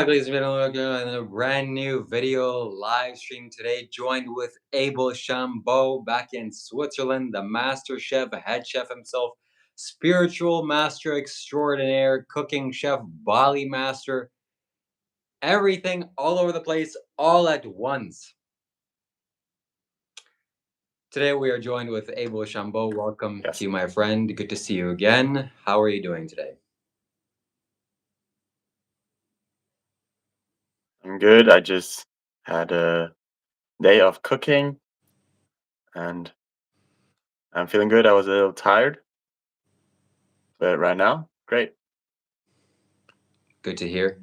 Ladies and gentlemen, welcome in a brand new video live stream today, joined with Abel Chambeau back in Switzerland, the master chef, head chef himself, spiritual master extraordinaire, cooking chef, Bali master, everything all over the place, all at once. Today we are joined with Abel Chambeau. Welcome to Yes, you, my friend. Good to see you again. How are you doing today? I'm good. I just had a day of cooking and I'm feeling good. I was a little tired, but right now, great. Good to hear.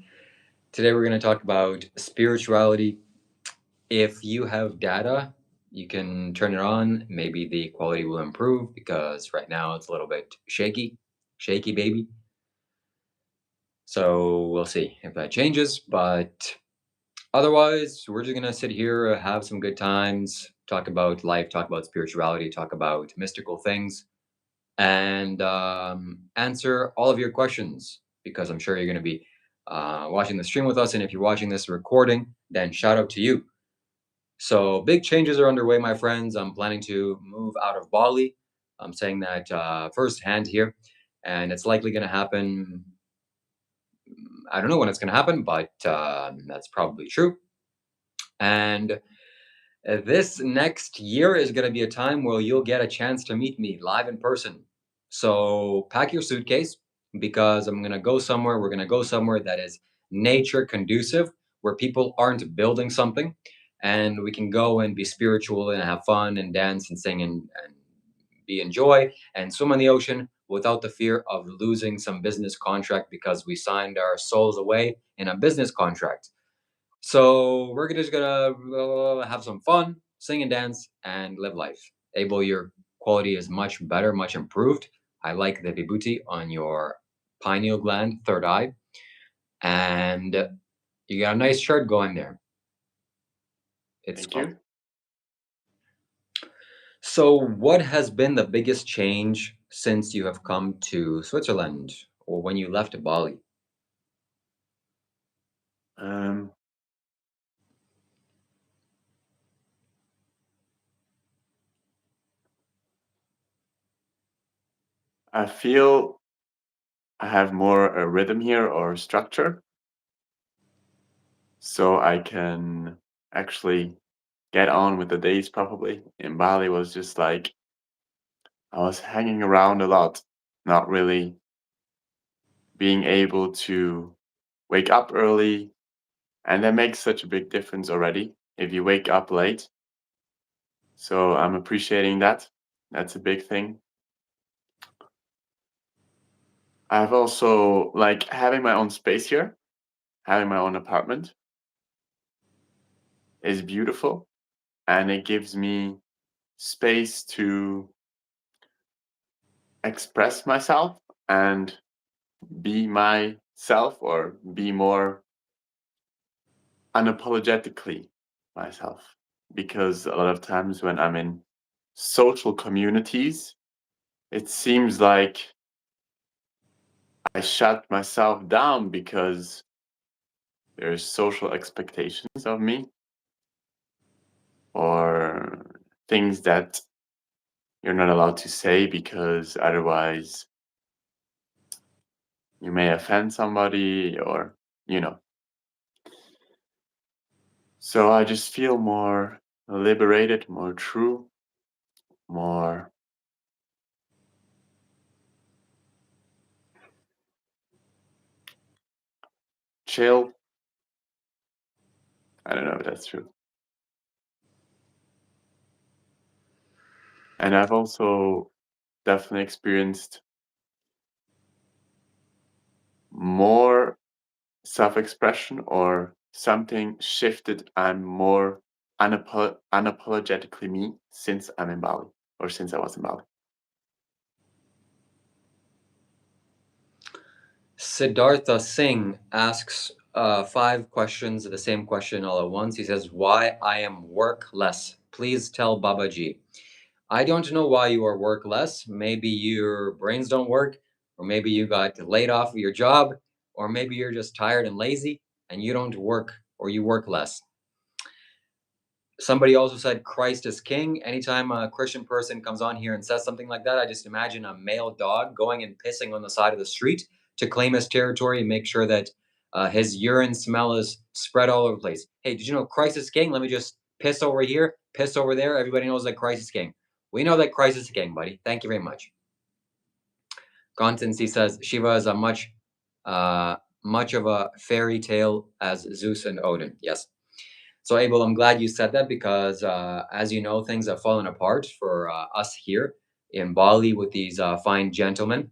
Today we're going to talk about spirituality. If you have data, you can turn it on. Maybe the quality will improve because right now it's a little bit shaky, shaky baby. So we'll see if that changes. But otherwise, we're just gonna sit here, have some good times, talk about life, talk about spirituality, talk about mystical things, and answer all of your questions because I'm sure you're gonna be watching the stream with us. And if you're watching this recording, then shout out to you. So big changes are underway, my friends. I'm planning to move out of Bali. I'm saying that firsthand here, and it's likely going to happen. I don't know when it's going to happen, but that's probably true. And this next year is going to be a time where you'll get a chance to meet me live in person. So pack your suitcase because I'm going to go somewhere. We're going to go somewhere that is nature conducive, where people aren't building something, and we can go and be spiritual and have fun and dance and sing and be in joy and swim in the ocean without the fear of losing some business contract because we signed our souls away in a business contract. So we're just gonna have some fun, sing and dance, and live life. Abel, your quality is much better, much improved. I like the vibhuti on your pineal gland, third eye, and you got a nice shirt going there. It's Thank spot. you. So, what has been the biggest change since you have come to Switzerland or when you left Bali? Um, I feel I have more a rhythm here or structure, so I can actually get on with the days probably. In Bali was just like I was hanging around a lot, not really being able to wake up early, and that makes such a big difference already if you wake up late. So I'm appreciating that. That's a big thing. I've also like having my own space here, having my own apartment is beautiful and it gives me space to express myself and be myself or be more unapologetically myself. Because a lot of times when I'm in social communities, it seems like I shut myself down because there's social expectations of me or things that you're not allowed to say because otherwise you may offend somebody or, you know. So I just feel more liberated, more true, more chill. I don't know if that's true. And I've also definitely experienced more self-expression or something shifted. I'm more unapologetically me since I'm in Bali or since I was in Bali. Siddhartha Singh asks five questions, the same question all at once. He says, "Why I am workless? Please tell Babaji." I don't know why you are workless. Maybe your brains don't work, or maybe you got laid off of your job, or maybe you're just tired and lazy. and you don't work or you work less. Somebody also said Christ is king. Anytime a Christian person comes on here and says something like that, I just imagine a male dog going and pissing on the side of the street to claim his territory and make sure that his urine smell is spread all over the place. Hey, did you know Christ is king? Let me just piss over here, piss over there. Everybody knows that Christ is king. We know that Christ is king, buddy. Thank you very much. Constancy says Shiva is a much of a fairy tale as Zeus and Odin. Yes. So, Abel, I'm glad you said that because, as you know, things have fallen apart for us here in Bali with these fine gentlemen.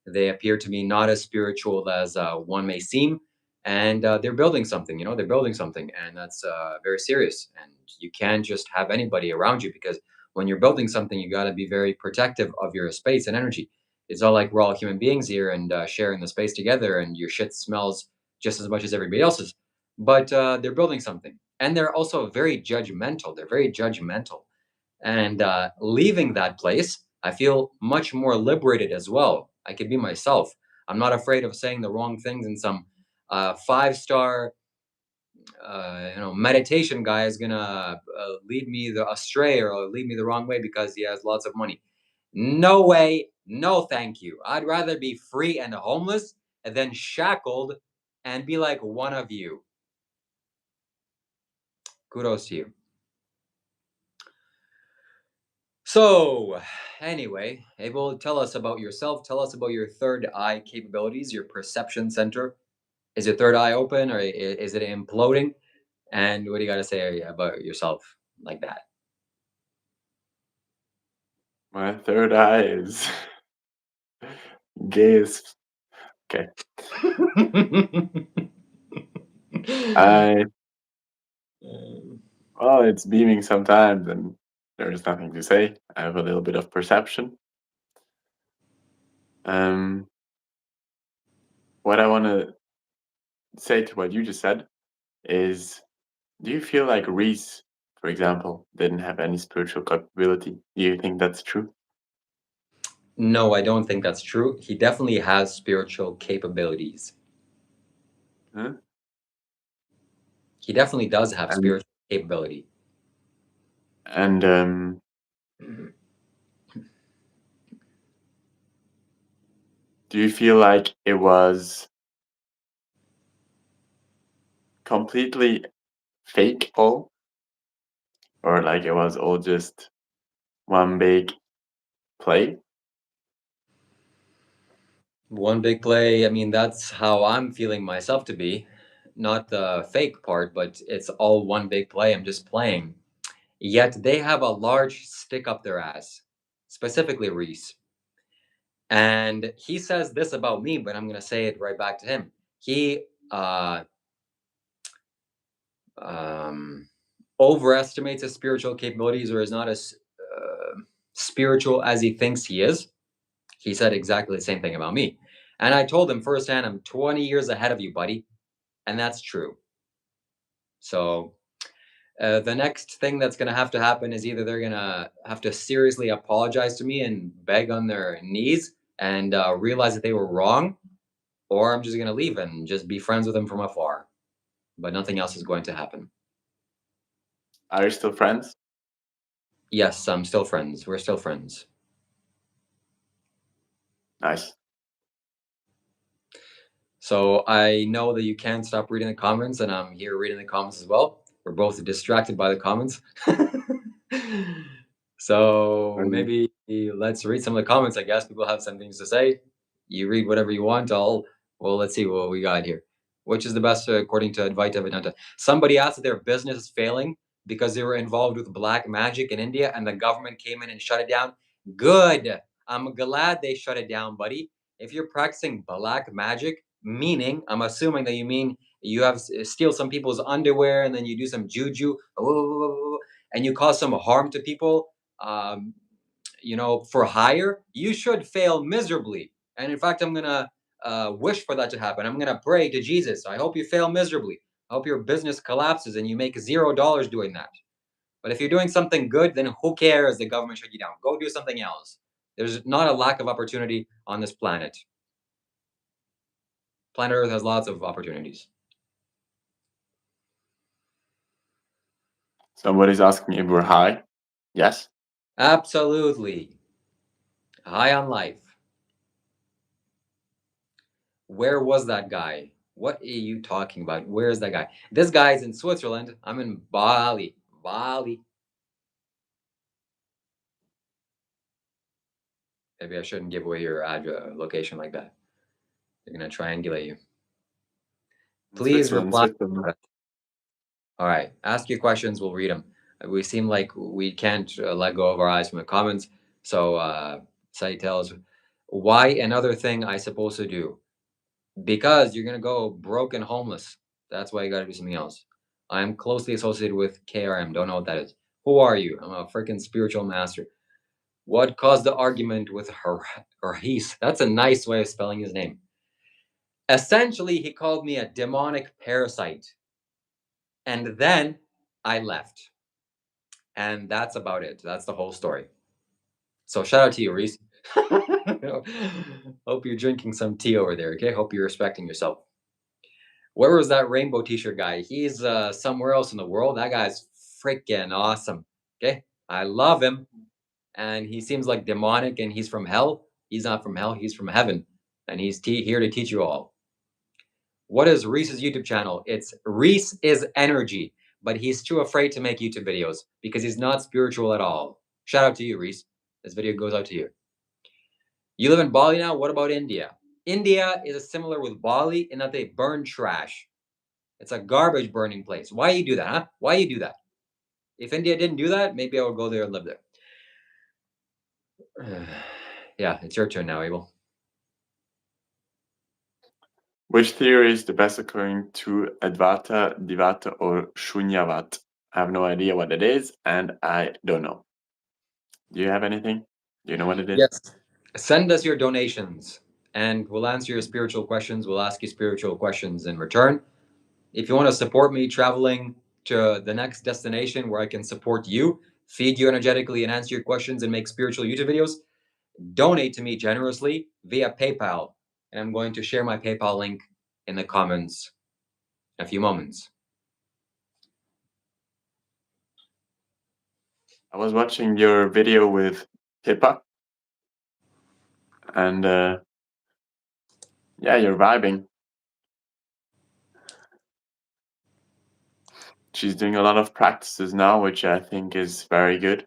They appear to be not as spiritual as one may seem, and they're building something. You know, they're building something, and that's very serious. And you can't just have anybody around you because when you're building something, you got to be very protective of your space and energy. It's all like we're all human beings here and sharing the space together, and your shit smells just as much as everybody else's. But they're building something, and they're also very judgmental. They're very judgmental. And leaving that place, I feel much more liberated as well. I can be myself. I'm not afraid of saying the wrong things, and some five-star, meditation guy is gonna lead me astray or lead me the wrong way because he has lots of money. No way, no thank you. I'd rather be free and homeless than shackled and be like one of you. Kudos to you. So, anyway, Abel, tell us about yourself. Tell us about your third eye capabilities, your perception center. Is your third eye open or is it imploding? And what do you got to say about yourself like that? My third eye is gay as okay. I well, it's beaming sometimes, and there is nothing to say. I have a little bit of perception. Um, what I want to say to what you just said is, do you feel like Reese, for example, didn't have any spiritual capability? Do you think that's true? No, I don't think that's true. He definitely has spiritual capabilities. Huh? He definitely does have And spiritual capability. and do you feel like it was completely fake all, or like it was all just one big play? One big play, I mean, that's how I'm feeling myself to be. Not the fake part, but it's all one big play. I'm just playing. Yet they have a large stick up their ass, specifically Reese. And he says this about me, but I'm going to say it right back to him. He um, overestimates his spiritual capabilities or is not as spiritual as he thinks he is. He said exactly the same thing about me. And I told him firsthand, I'm 20 years ahead of you, buddy. And that's true. So the next thing that's going to happen is either they're going to have to seriously apologize to me and beg on their knees and realize that they were wrong, or I'm just going to leave and just be friends with them from afar. But nothing else is going to happen. Are you still friends? Yes, I'm still friends. We're still friends. Nice. So I know that you can't stop reading the comments, and I'm here reading the comments as well. We're both distracted by the comments. So Um, maybe let's read some of the comments. I guess people have some things to say. You read whatever you want. Well, let's see what we got here. Which is the best according to Advaita Vedanta? Somebody asked that their business is failing because they were involved with black magic in India and the government came in and shut it down. Good. I'm glad they shut it down, buddy. If you're practicing black magic, meaning I'm assuming that you mean you have steal some people's underwear and then you do some juju and you cause some harm to people, um, for hire, you should fail miserably. And in fact, I'm gonna wish for that to happen. I'm gonna pray to Jesus. I hope you fail miserably. I hope your business collapses and you make $0 doing that. But if you're doing something good, then who cares? The government shut you down. Go do something else. There's not a lack of opportunity on this planet. Planet Earth has lots of opportunities. Somebody's asking if we're high. Yes. Absolutely. High on life. Where was that guy? What are you talking about? Where is that guy? This guy's in Switzerland. I'm in Bali. Bali. Maybe I shouldn't give away your address location like that. They're gonna triangulate you. In Please Switzerland, reply. Switzerland. All right. Ask your questions. We'll read them. We seem like we can't let go of our eyes from the comments. So, Sai tells, why another thing I supposed to do? Because you're gonna go broke and homeless. That's why you gotta do something else. I'm closely associated with KRM. Don't know what that is. Who are you? I'm a freaking spiritual master. What caused the argument with her? That's a nice way of spelling his name. Essentially, he called me a demonic parasite. And then I left. And that's about it. That's the whole story. So shout out to you, Reese. Hope you're drinking some tea over there, okay? Hope you're respecting yourself. Where was that rainbow t-shirt guy? He's somewhere else in the world. That guy's freaking awesome. Okay? I love him. And he seems like demonic and he's from hell. He's not from hell, he's from heaven. And he's here to teach you all. What is Reese's YouTube channel? It's Reese is Energy, but he's too afraid to make YouTube videos because he's not spiritual at all. Shout out to you, Reese. This video goes out to you. You live in Bali now? What about India? India is similar with Bali in that they burn trash. It's a garbage burning place. Why you do that, huh? Why you do that? If India didn't do that, maybe I would go there and live there. Yeah, it's your turn now, Abel. Which theory is the best according to Advaita, Divata, or Shunyavat? I have no idea what it is, and I don't know. Do you have anything? Do you know what it is? Yes. Send us your donations and we'll answer your spiritual questions. We'll ask you spiritual questions in return. If you want to support me traveling to the next destination where I can support you, feed you energetically, and answer your questions and make spiritual YouTube videos, donate to me generously via PayPal. And I'm going to share my PayPal link in the comments in a few moments. I was watching your video with Pippa, and yeah, you're vibing. She's doing a lot of practices now, which I think is very good.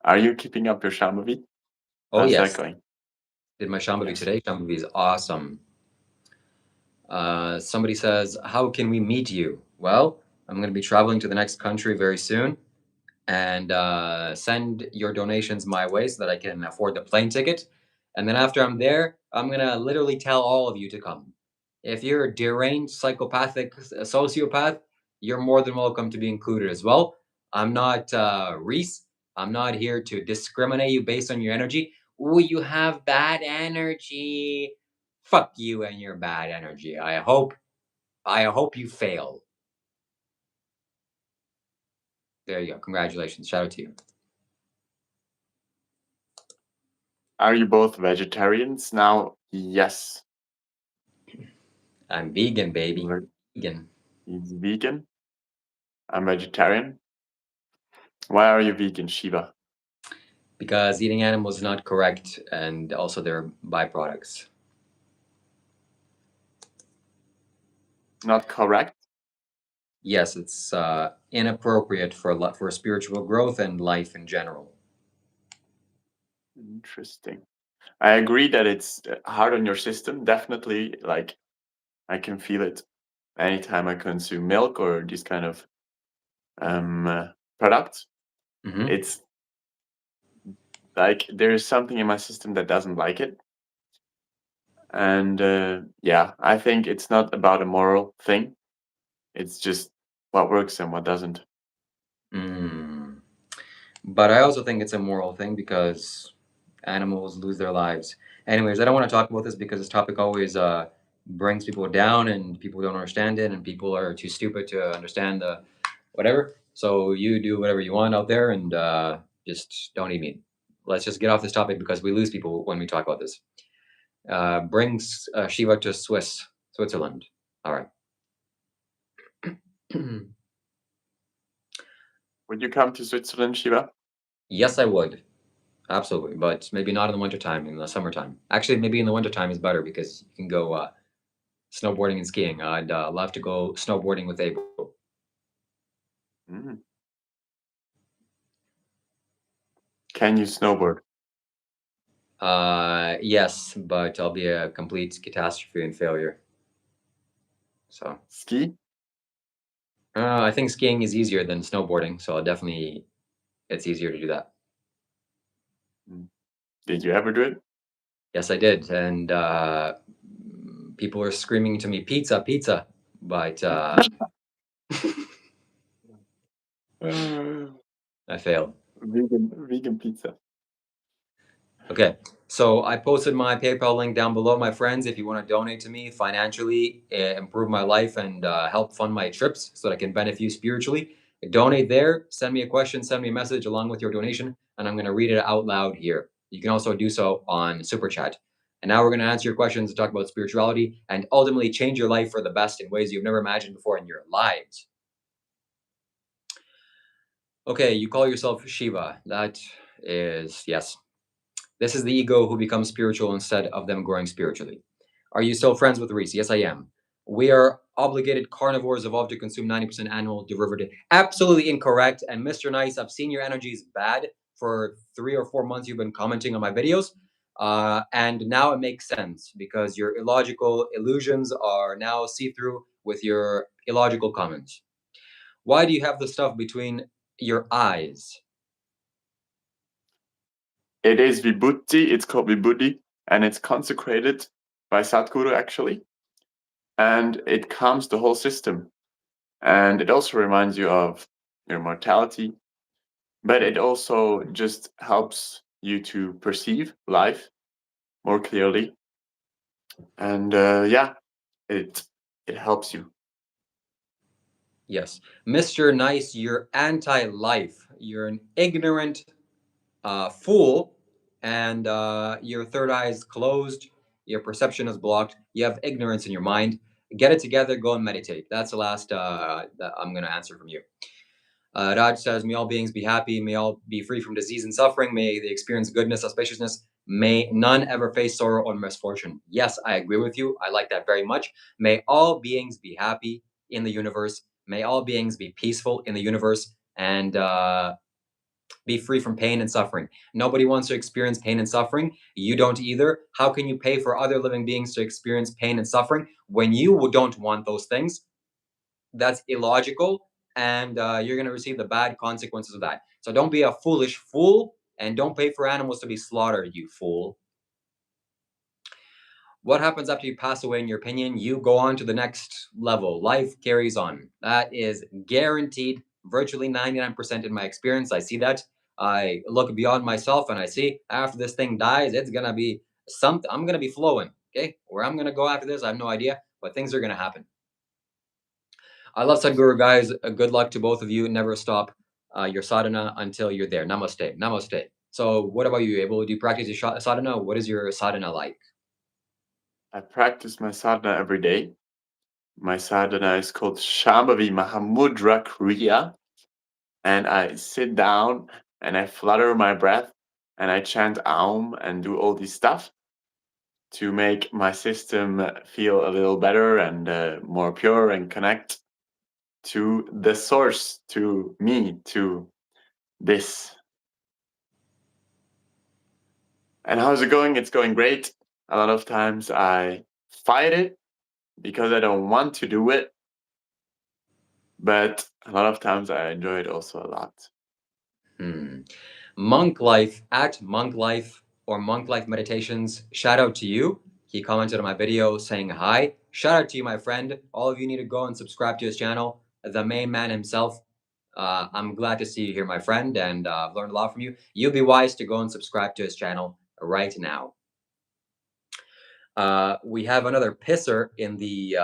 Are you keeping up your Shambhavi? Oh, How's that yes. going? Did my Shambhavi Yes. today. Shambhavi is awesome. Somebody says, how can we meet you? Well, I'm going to be traveling to the next country very soon. And send your donations my way so that I can afford the plane ticket. And then after I'm there, I'm going to literally tell all of you to come. If you're a deranged, psychopathic sociopath, you're more than welcome to be included as well. I'm not Reese. I'm not here to discriminate you based on your energy. Ooh, you have bad energy. Fuck you and your bad energy. I hope you fail. There you go. Congratulations. Shout out to you. Are you both vegetarians now? Yes. I'm vegan, baby. We're- Vegan. He's vegan. I'm vegetarian. Why are you vegan, Shiva? Because eating animals is not correct and also their byproducts. Not correct. Yes, it's inappropriate for spiritual growth and life in general. Interesting. I agree that it's hard on your system. Definitely, like I can feel it anytime I consume milk or these kind of products. Hmm. It's like there is something in my system that doesn't like it, and yeah, I think it's not about a moral thing. It's just what works and what doesn't. Mm. But I also think it's a moral thing because animals lose their lives. Anyways, I don't want to talk about this because this topic always brings people down and people don't understand it and people are too stupid to understand the whatever. So you do whatever you want out there and just don't eat meat. Let's just get off this topic because we lose people when we talk about this. Brings Shiva to Switzerland. All right. Would you come to Switzerland, Shiva? Yes, I would. Absolutely, but maybe not in the wintertime, in the summertime. Actually, maybe in the wintertime is better because you can go snowboarding and skiing. I'd love to go snowboarding with Abel. Mm. Can you snowboard? Yes, but I'll be a complete catastrophe and failure. So Ski? I think skiing is easier than snowboarding, so I'll definitely it's easier to do that. Mm. Did you ever do it? Yes, I did, and people were screaming to me, "Pizza, pizza!" But Uh, I failed. vegan pizza. Okay, so I posted my PayPal link down below, my friends. If you want to donate to me financially, improve my life, and help fund my trips so that I can benefit you spiritually, donate there. Send me a question, send me a message along with your donation, and I'm going to read it out loud here. You can also do so on Super Chat. And now we're going to answer your questions and talk about spirituality and ultimately change your life for the best in ways you've never imagined before in your lives. Okay, you call yourself Shiva. That is, yes, this is the ego who becomes spiritual instead of them growing spiritually. Are you still friends with Reese? Yes, I am. We are obligated carnivores evolved to consume 90% animal derivative. Absolutely incorrect. And Mr. Nice, I've seen your energy is bad for 3 or 4 months. You've been commenting on my videos. And now it makes sense because your illogical illusions are now see through with your illogical comments. Why do you have the stuff between your eyes? It is Vibhuti, it's called Vibhuti, and it's consecrated by Sadhguru actually, and it calms the whole system. And it also reminds you of your mortality, but it also just helps you to perceive life more clearly. And yeah, it it helps you. Yes. Mr. Nice, you're anti life. You're an ignorant fool, and your third eye is closed. Your perception is blocked. You have ignorance in your mind. Get it together. Go and meditate. That's the last that I'm going to answer from you. Raj says, may all beings be happy. May all be free from disease and suffering. May they experience goodness, auspiciousness. May none ever face sorrow or misfortune. Yes, I agree with you. I like that very much. May all beings be happy in the universe. May all beings be peaceful in the universe and be free from pain and suffering. Nobody wants to experience pain and suffering. You don't either. How can you pay for other living beings to experience pain and suffering when you don't want those things? That's illogical, and you're going to receive the bad consequences of that. So don't be a foolish fool, and don't pay for animals to be slaughtered, you fool. What happens after you pass away, in your opinion? You go on to the next level. Life carries on. That is guaranteed, virtually 99% in my experience. I see that. I look beyond myself and I see after this thing dies, it's going to be something. I'm going to be flowing. Okay. Where I'm going to go after this, I have no idea, but things are going to happen. I love Sadhguru, guys. Good luck to both of you. Never stop your sadhana until you're there. Namaste. Namaste. So, what about you, Abel? Do you practice your sadhana? What is your sadhana like? I practice my sadhana every day. My sadhana is called Shambhavi Mahamudra Kriya, and I sit down and I flutter my breath and I chant Aum and do all this stuff to make my system feel a little better and more pure and connect to the source, to me, to this. And how's it going? It's going great. A lot of times I fight it because I don't want to do it, but a lot of times I enjoy it also a lot. Hmm. Monk Life at Monk Life or Monk Life Meditations. Shout out to you. He commented on my video saying hi. Shout out to you, my friend. All of you need to go and subscribe to his channel. The main man himself. I'm glad to see you here, my friend, and I've learned a lot from you. You'll be wise to go and subscribe to his channel right now. We have another pisser in the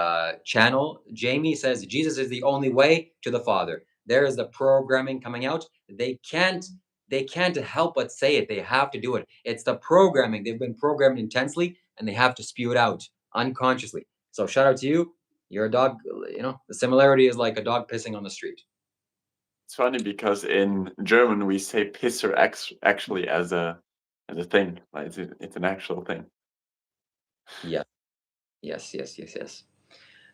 channel. Jamie says Jesus is the only way to the Father. There is the programming coming out. They can't help but say it. They have to do it. It's the programming. They've been programmed intensely, and they have to spew it out unconsciously. So shout out to you. You're a dog, you know, the similarity is like a dog pissing on the street. It's funny because in German we say pisser actually as a thing. Like it's an actual thing. Yeah. Yes, yes, yes, yes.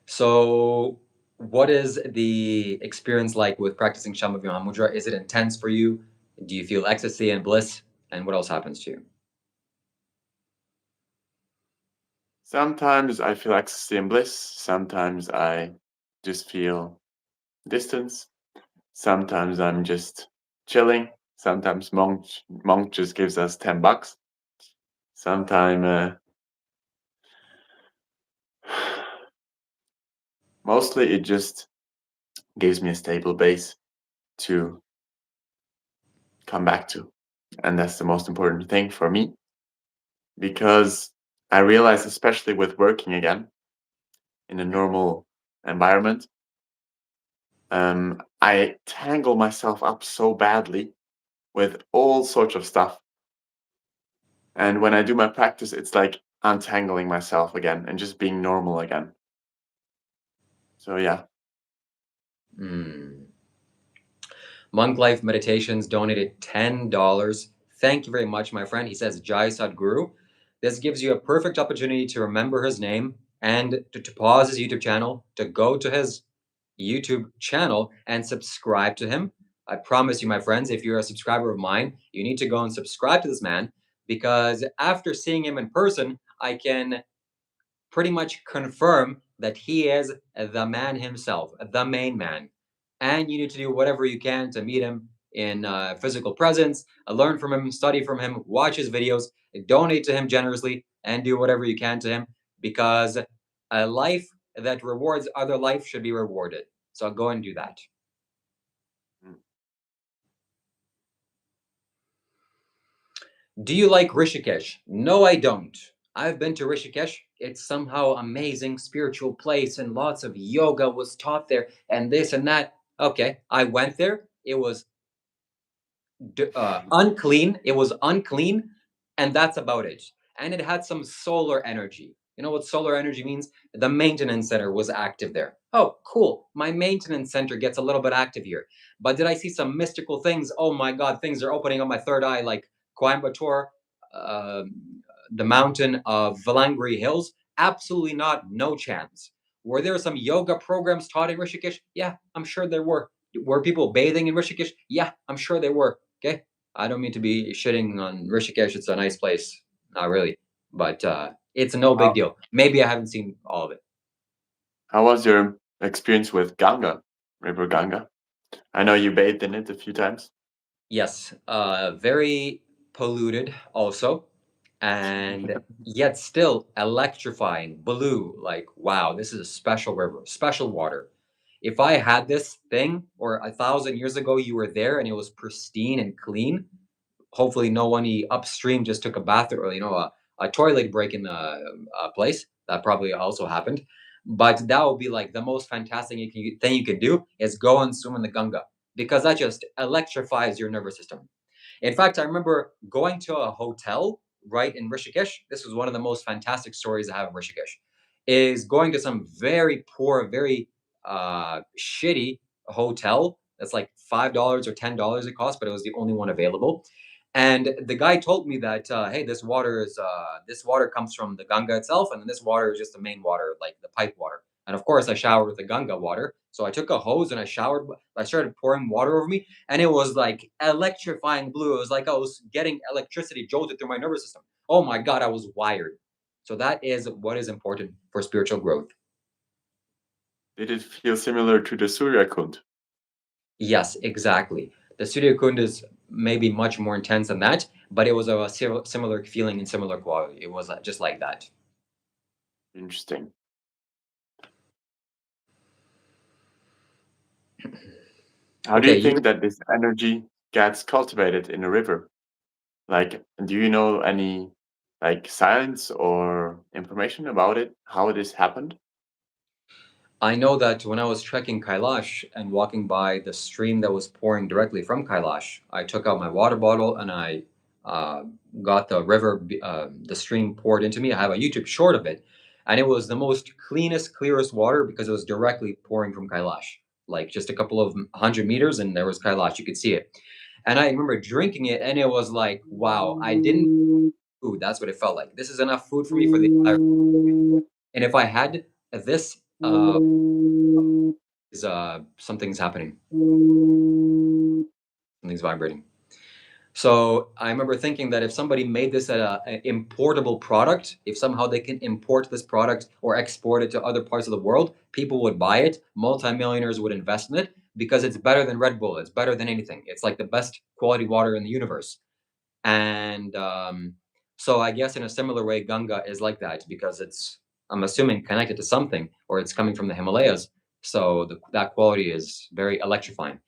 So, what is the experience like with practicing Shambhavi Mudra? Is it intense for you? Do you feel ecstasy and bliss? And what else happens to you? Sometimes I feel ecstasy and bliss. Sometimes I just feel distance. Sometimes I'm just chilling. Sometimes monk just gives us $10. Sometimes mostly it just gives me a stable base to come back to. And that's the most important thing for me because I realize, especially with working again in a normal environment, I tangle myself up so badly with all sorts of stuff. And when I do my practice, it's like untangling myself again and just being normal again. So yeah, Mm. Monk Life Meditations donated $10. Thank you very much, my friend. He says, Jai Sadhguru. This gives you a perfect opportunity to remember his name and to pause his YouTube channel, to go to his YouTube channel and subscribe to him. I promise you, my friends, if you're a subscriber of mine, you need to go and subscribe to this man because after seeing him in person, I can pretty much confirm that he is the man himself, the main man. And you need to do whatever you can to meet him in physical presence, learn from him, study from him, watch his videos, donate to him generously, and do whatever you can to him because a life that rewards other life should be rewarded. So go and do that. mm, Do you like Rishikesh? No, I don't. I've been to Rishikesh. It's somehow amazing spiritual place and lots of yoga was taught there and this and that. Okay, I went there. It was unclean. It was unclean, and that's about it. And it had some solar energy. You know what solar energy means? The maintenance center was active there. Oh, cool. My maintenance center gets a little bit active here. But did I see some mystical things? Oh my God, things are opening up my third eye, like Coimbatore, um the mountain of Valangri Hills. Absolutely not. No chance. Were there some yoga programs taught in Rishikesh? Yeah, I'm sure there were. Were people bathing in Rishikesh? Yeah, I'm sure they were. Okay. I don't mean to be shitting on Rishikesh. It's a nice place. Not really. But it's no big how deal. Maybe I haven't seen all of it. how was your experience with Ganga, River Ganga? I know you bathed in it a few times. Yes. Very polluted also. And yet still electrifying. Blue. Like, wow, this is a special river, special water. If I had this thing, or 1,000 years ago you were there and it was pristine and clean, hopefully no one upstream just took a bath or a toilet break in the place. That probably also happened. But that would be like the most fantastic thing you can do is go and swim in the Ganga because that just electrifies your nervous system. In fact, I remember going to a hotel right in Rishikesh. This was one of the most fantastic stories I have in Rishikesh. Is going to some very poor, very shitty hotel that's like $5 or $10 it cost, but it was the only one available. And the guy told me that, hey, this water comes from the Ganga itself, and then this water is just the main water, like the pipe water. And of course, I showered with the Ganga water. So I took a hose and I showered. I started pouring water over me, and it was like electrifying blue. It was like I was getting electricity jolted through my nervous system. Oh my god, I was wired. So that is what is important for spiritual growth. Did it feel similar to the Surya Kund? Yes, exactly. The Studio Kund is maybe much more intense than that, but it was a similar feeling and similar quality. It was just like that. Interesting. How do you Okay, you think that this energy gets cultivated in a river? Like, do you know any like science or information about it? How this happened? I know that when I was trekking Kailash and walking by the stream that was pouring directly from Kailash, I took out my water bottle and I got the stream poured into me. I have a YouTube short of it. and it was the most cleanest, clearest water because it was directly pouring from Kailash. Like just a couple of 100 meters, and there was Kailash. You could see it. And I remember drinking it, and it was like, wow, I didn't food. That's what it felt like. This is enough food for me for the entire. And if I had this, is something's happening. Something's vibrating. So I remember thinking that if somebody made this an importable product, if somehow they can import this product or export it to other parts of the world, people would buy it. Multimillionaires would invest in it because it's better than Red Bull. It's better than anything. It's like the best quality water in the universe. And so I guess in a similar way, Ganga is like that because it's, I'm assuming, connected to something or it's coming from the Himalayas. So that quality is very electrifying.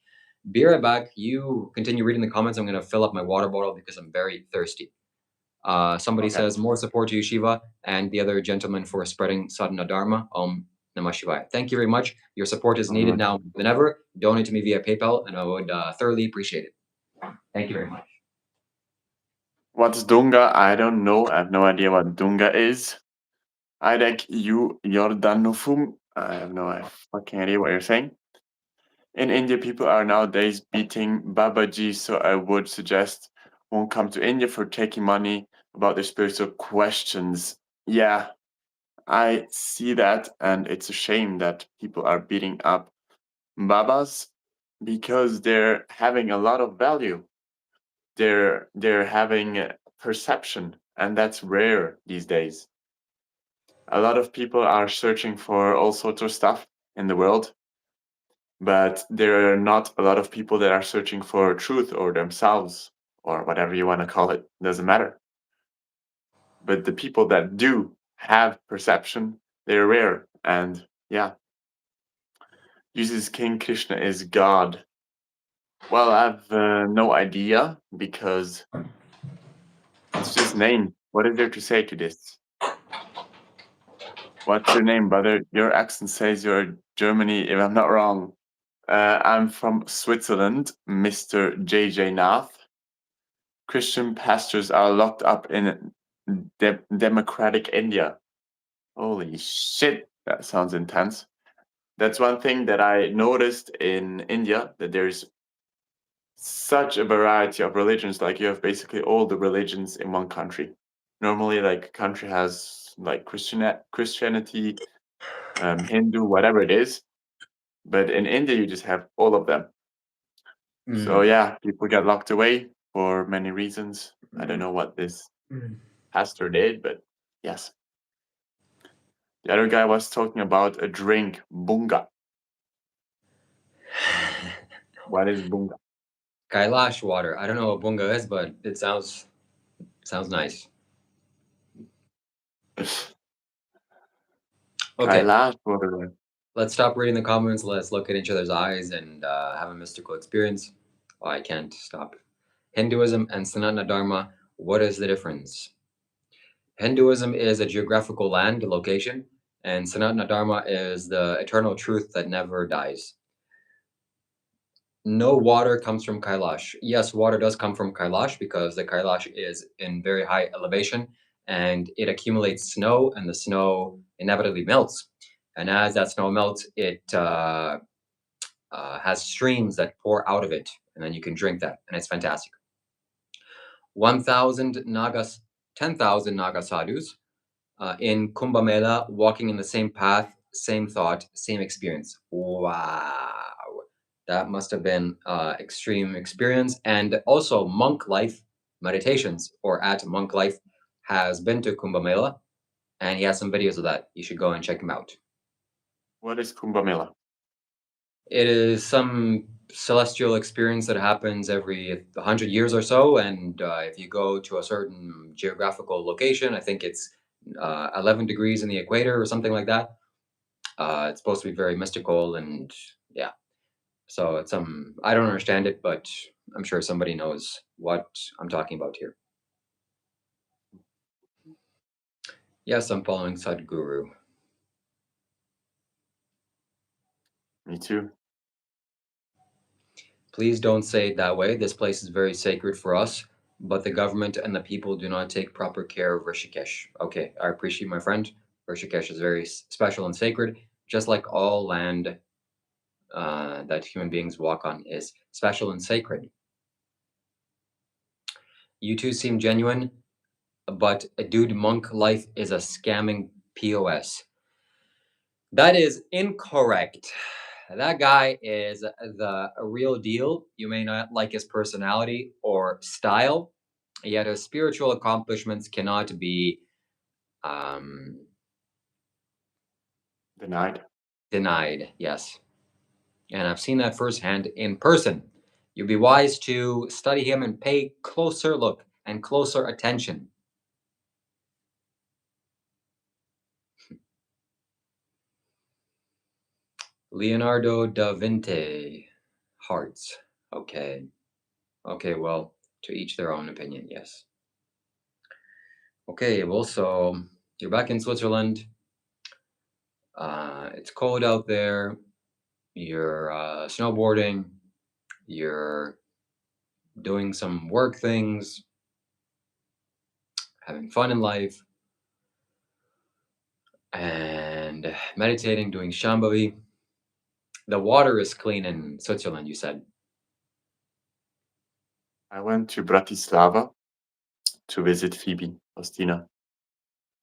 Be right back. You continue reading the comments. I'm going to fill up my water bottle because I'm very thirsty. Somebody Okay. says, more support to you, Shiva, and the other gentleman for spreading sadhana dharma. Om Namah Shivaya. Thank you very much. Your support is needed now more than ever. Donate to me via PayPal, and I would thoroughly appreciate it. Thank you very much. What's Dunga? I don't know. I have no idea what Dunga is. Idek you Yordanufum. I have no fucking idea what you're saying. In India, people are nowadays beating Babaji, so I would suggest won't come to India for taking money about their spiritual questions. Yeah, I see that, and it's a shame that people are beating up Babas because they're having a lot of value. They're having perception, and that's rare these days. A lot of people are searching for all sorts of stuff in the world, but there are not a lot of people that are searching for truth or themselves or whatever you want to call it. Doesn't matter. But the people that do have perception, they're rare. And yeah, uses King Krishna is God. Well, I have no idea because it's just name. What is there to say to this? What's your name, brother? Your accent says you're Germany, if I'm not wrong. I'm from Switzerland, Mr. JJ Nath. Christian pastors are locked up in democratic India. Holy shit, that sounds intense. That's one thing that I noticed in India, that there's such a variety of religions. Like you have basically all the religions in one country. Normally, like a country has like Christianity, Hindu, whatever it is. But in India, you just have all of them. So yeah, people get locked away for many reasons. I don't know what this pastor did, but yes. The other guy was talking about a drink, bunga. What is bunga? Kailash water. I don't know what bunga is, but it sounds nice. Okay, Kailash water. let's stop reading the comments. Let's look at each other's eyes and have a mystical experience. Oh, I can't stop. Hinduism and Sanatana Dharma. What is the difference? Hinduism is a geographical land, location, and Sanatana Dharma is the eternal truth that never dies. No water comes from Kailash. Yes, water does come from Kailash because the Kailash is in very high elevation and it accumulates snow, and the snow inevitably melts. And as that snow melts, it has streams that pour out of it, and then you can drink that, and it's fantastic. 1,000 Nagas, 10,000 Naga sadhus in Kumbh Mela, walking in the same path, same thought, same experience. Wow. That must have been extreme experience. And also, Monk Life Meditations, or at Monk Life, has been to Kumbh Mela, and he has some videos of that. You should go and check him out. What is Kumbh Mela? It is some celestial experience that happens every 100 years or so, and if you go to a certain geographical location, I think it's 11 degrees in the equator or something like that. It's supposed to be very mystical, and yeah. So it's I don't understand it, but I'm sure somebody knows what I'm talking about here. Yes, I'm following Sadhguru. Me too. Please don't say it that way. This place is very sacred for us, but the government and the people do not take proper care of Rishikesh. Okay, I appreciate my friend. Rishikesh is very special and sacred, just like all land that human beings walk on is special and sacred. You two seem genuine, but a dude monk life is a scamming POS. That is incorrect. That guy is the real deal. You may not like his personality or style, yet his spiritual accomplishments cannot be um, Denied. denied. Yes. And I've seen that firsthand in person. You'd be wise to study him and pay closer look and closer attention. Leonardo da Vinci. Hearts. Okay. Okay, well, to each their own opinion, yes. Okay, well, so you're back in Switzerland. It's cold out there. You're snowboarding. You're doing some work things, having fun in life, and meditating, doing Shambhavi. The water is clean in Switzerland, you said. I went to Bratislava to visit Phoebe, Faustina,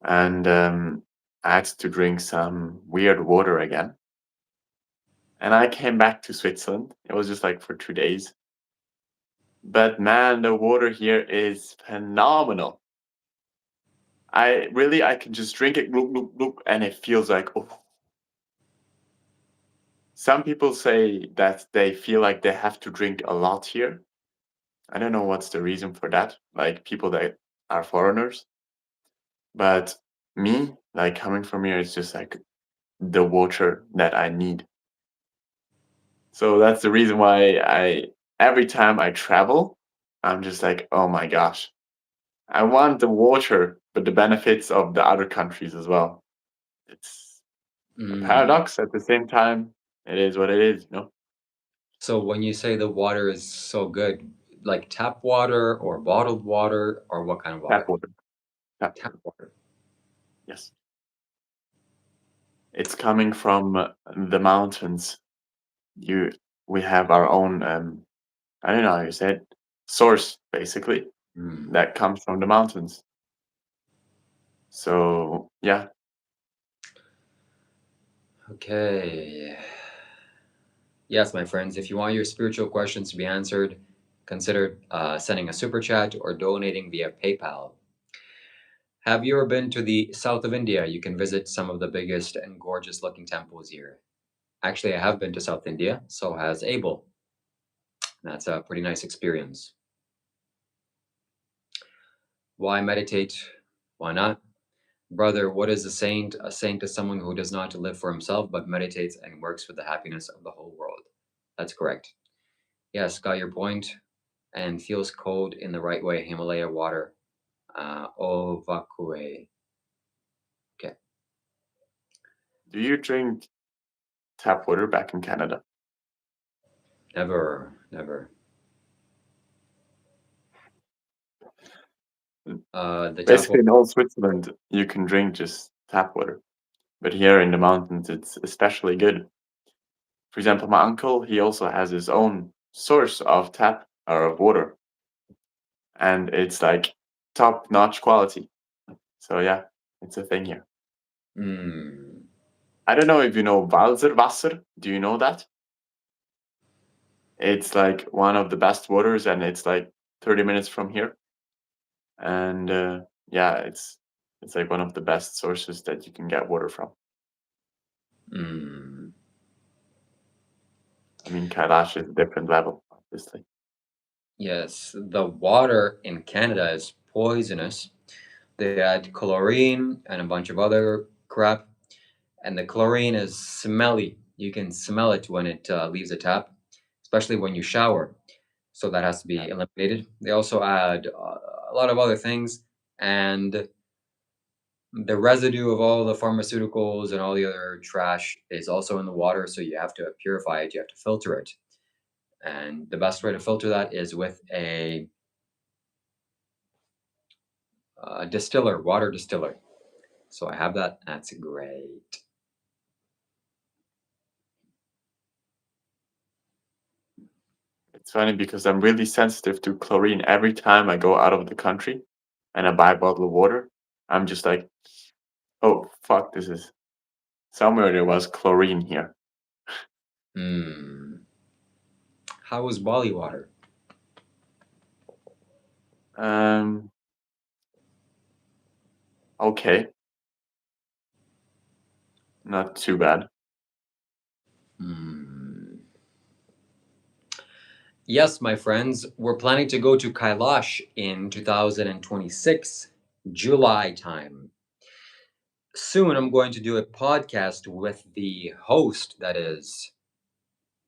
and I had to drink some weird water again. And I came back to Switzerland. It was just like for 2 days. But man, the water here is phenomenal. I can just drink it, look, look, look, and it feels like, oh. Some people say that they feel like they have to drink a lot here. I don't know what's the reason for that, like people that are foreigners. But me, like coming from here, it's just like the water that I need. So that's the reason why every time I travel, I'm just like, oh my gosh, I want the water, but the benefits of the other countries as well. It's a Mm. paradox at the same time. It is what it is, you know? So when you say the water is so good, like tap water or bottled water or what kind of Tap water? water, tap Tap water. water. Yes. It's coming from the mountains. You, we have our own, I don't know how you say it, source, basically, Mm. that comes from the mountains. So, yeah, Okay. Yes, my friends, if you want your spiritual questions to be answered, consider sending a super chat or donating via PayPal. Have you ever been to the south of India? You can visit some of the biggest and gorgeous looking temples here. Actually, I have been to South India, so has Abel. That's a pretty nice experience. Why meditate? Why not? Brother, what is a saint? A saint is someone who does not live for himself, but meditates and works for the happiness of the whole world. That's correct. Yes, got your point. And feels cold in the right way. Himalaya water. Ovakue. Okay. do you drink tap water back in Canada? Never, never. Mm. The tap Basically, water. in all Switzerland, you can drink just tap water. But here in the mountains, it's especially good. For example, my uncle, he also has his own source of tap or of water, and it's like top-notch quality. So yeah, it's a thing here. Mm, I don't know if you know Walserwasser. Do you know that? It's like one of the best waters, and it's like 30 minutes from here. And yeah, it's like one of the best sources that you can get water from. mm. I mean, Kailash is a different level, obviously. Yes, the water in Canada is poisonous. They add chlorine and a bunch of other crap, and the chlorine is smelly. You can smell it when it leaves the tap, especially when you shower. So that has to Yeah. be eliminated. They also add a lot of other things, and the residue of all the pharmaceuticals and all the other trash is also in the water. So you have to purify it. You have to filter it, and the best way to filter that is with a distiller, water distiller. So I have that. That's great. It's funny because I'm really sensitive to chlorine. Every time I go out of the country and I buy a bottle of water, I'm just like, oh fuck, this is somewhere there was chlorine here. Hmm. How was Bali water? Um, okay, not too bad. Hmm. Yes, my friends, we're planning to go to Kailash in 2026, July time. Soon I'm going to do a podcast with the host that is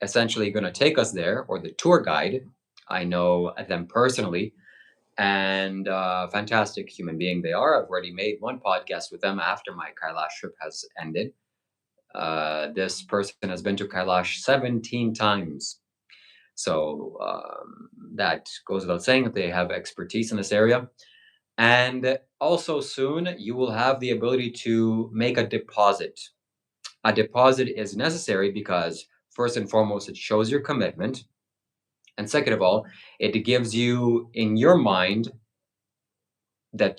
essentially going to take us there, or the tour guide. I know them personally, and fantastic human being they are. I've already made one podcast with them after my Kailash trip has ended. This person has been to Kailash 17 times. So that goes without saying that they have expertise in this area. And also, soon you will have the ability to make a deposit. A deposit is necessary because, first and foremost, it shows your commitment. And second of all, it gives you in your mind that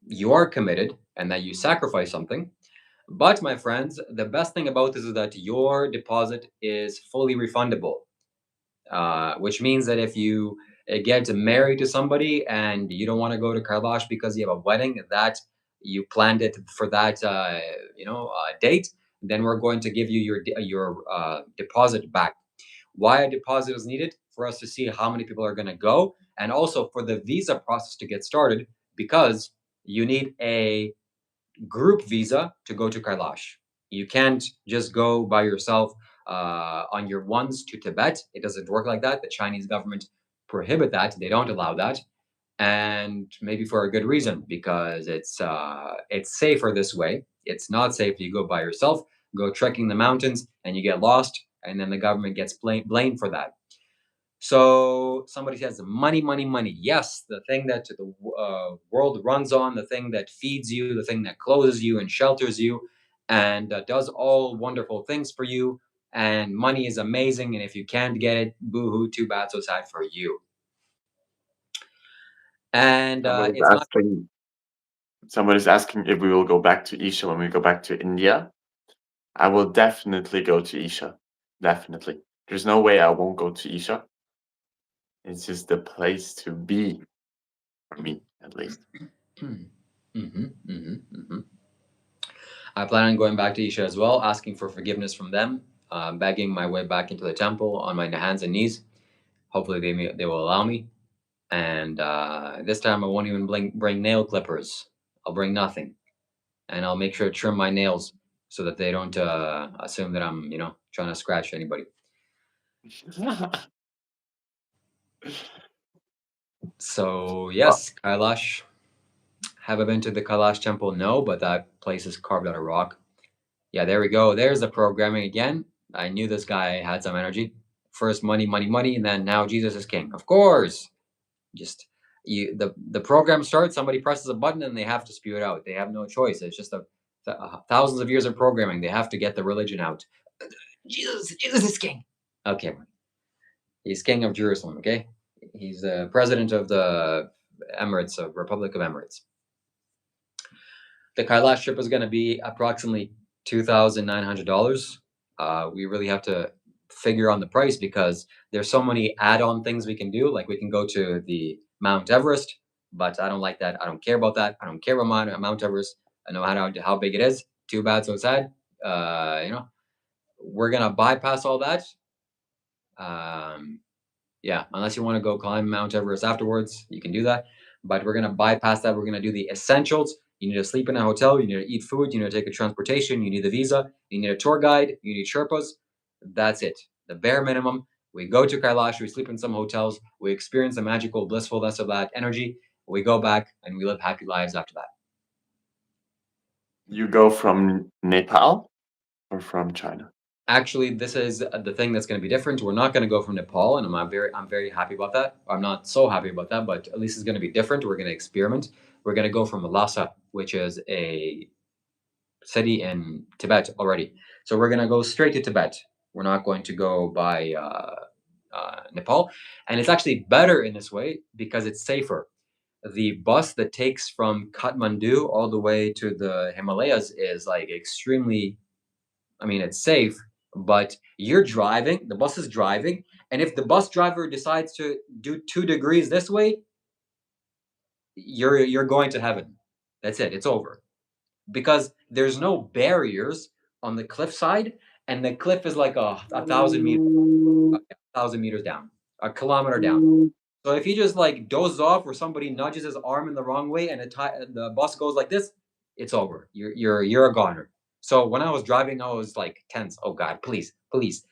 you are committed and that you sacrifice something. But, my friends, the best thing about this is that your deposit is fully refundable. Which means that if you get married to somebody and you don't want to go to Kailash because you have a wedding that you planned it for that date, then we're going to give you your deposit back. Why a deposit is needed? For us to see how many people are going to go, and also for the visa process to get started, because you need a group visa to go to Kailash. You can't just go by yourself on your ones to Tibet. It doesn't work like that. The Chinese government prohibit that. They don't allow that, and maybe for a good reason because it's safer this way. It's not safe if you go by yourself, go trekking the mountains, and you get lost, and then the government gets blamed for that. So somebody says money, money, money. Yes, the thing that the world runs on, the thing that feeds you, the thing that clothes you and shelters you, and does all wonderful things for you. And money is amazing. And if you can't get it, boohoo, too bad, so sad for you. And Somebody's it's not. asking. Somebody's asking if we will go back to Isha when we go back to India. I will definitely go to Isha. Definitely. There's no way I won't go to Isha. It's just the place to be for me, at least. Hmm. I plan on going back to Isha as well, asking for forgiveness from them, begging my way back into the temple on my hands and knees. Hopefully, they will allow me. And this time I won't even bring nail clippers. I'll bring nothing. And I'll make sure to trim my nails so that they don't assume that I'm, trying to scratch anybody. So, Well, yes, Kailash. Have I been to the Kailash temple? No, but that place is carved out of rock. Yeah, there we go. There's the programming again. I knew this guy had some energy. First money, money, money, and then now Jesus is king. Of course. Just the program starts, somebody presses a button and they have to spew it out. They have no choice. It's just thousands of years of programming. They have to get the religion out. Jesus is king. Okay, he's king of Jerusalem. Okay, he's the president of the Emirates of Republic of Emirates. The Kailash trip is going to be approximately $2,900. We really have to figure on the price because there's so many add-on things we can do. Like we can go to the Mount Everest, but I don't like that. I don't care about that. I don't care about Mount Everest. I know how big it is. Too bad, so sad. We're gonna bypass all that. Um, yeah, unless you want to go climb Mount Everest afterwards, you can do that. But we're going to bypass that. We're going to do the essentials. You need to sleep in a hotel. You need to eat food. You need to take a transportation. You need the visa. You need a tour guide. You need Sherpas. That's it. The bare minimum. We go to Kailash. We sleep in some hotels. We experience the magical, blissfulness of that energy. We go back and we live happy lives after that. you go from Nepal or from China? Actually, this is the thing that's going to be different. We're not going to go from Nepal, and I'm very happy about that. I'm not so happy about that, but at least it's going to be different. We're going to experiment. We're going to go from Lhasa, which is a city in Tibet already. So we're gonna go straight to Tibet. We're not going to go by Nepal, and it's actually better in this way because it's safer. The bus that takes from Kathmandu all the way to the Himalayas is like extremely, I mean, it's safe, but you're driving, the bus is driving, and if the bus driver decides to do 2 degrees this way, you're going to heaven. That's it. It's over because there's no barriers on the cliff side, and the cliff is like a thousand meters, a thousand meters down, a kilometer down. So if he just like dozes off, or somebody nudges his arm in the wrong way, and the bus goes like this, it's over. You're a goner. So when I was driving, I was like tense. Oh God, please, please,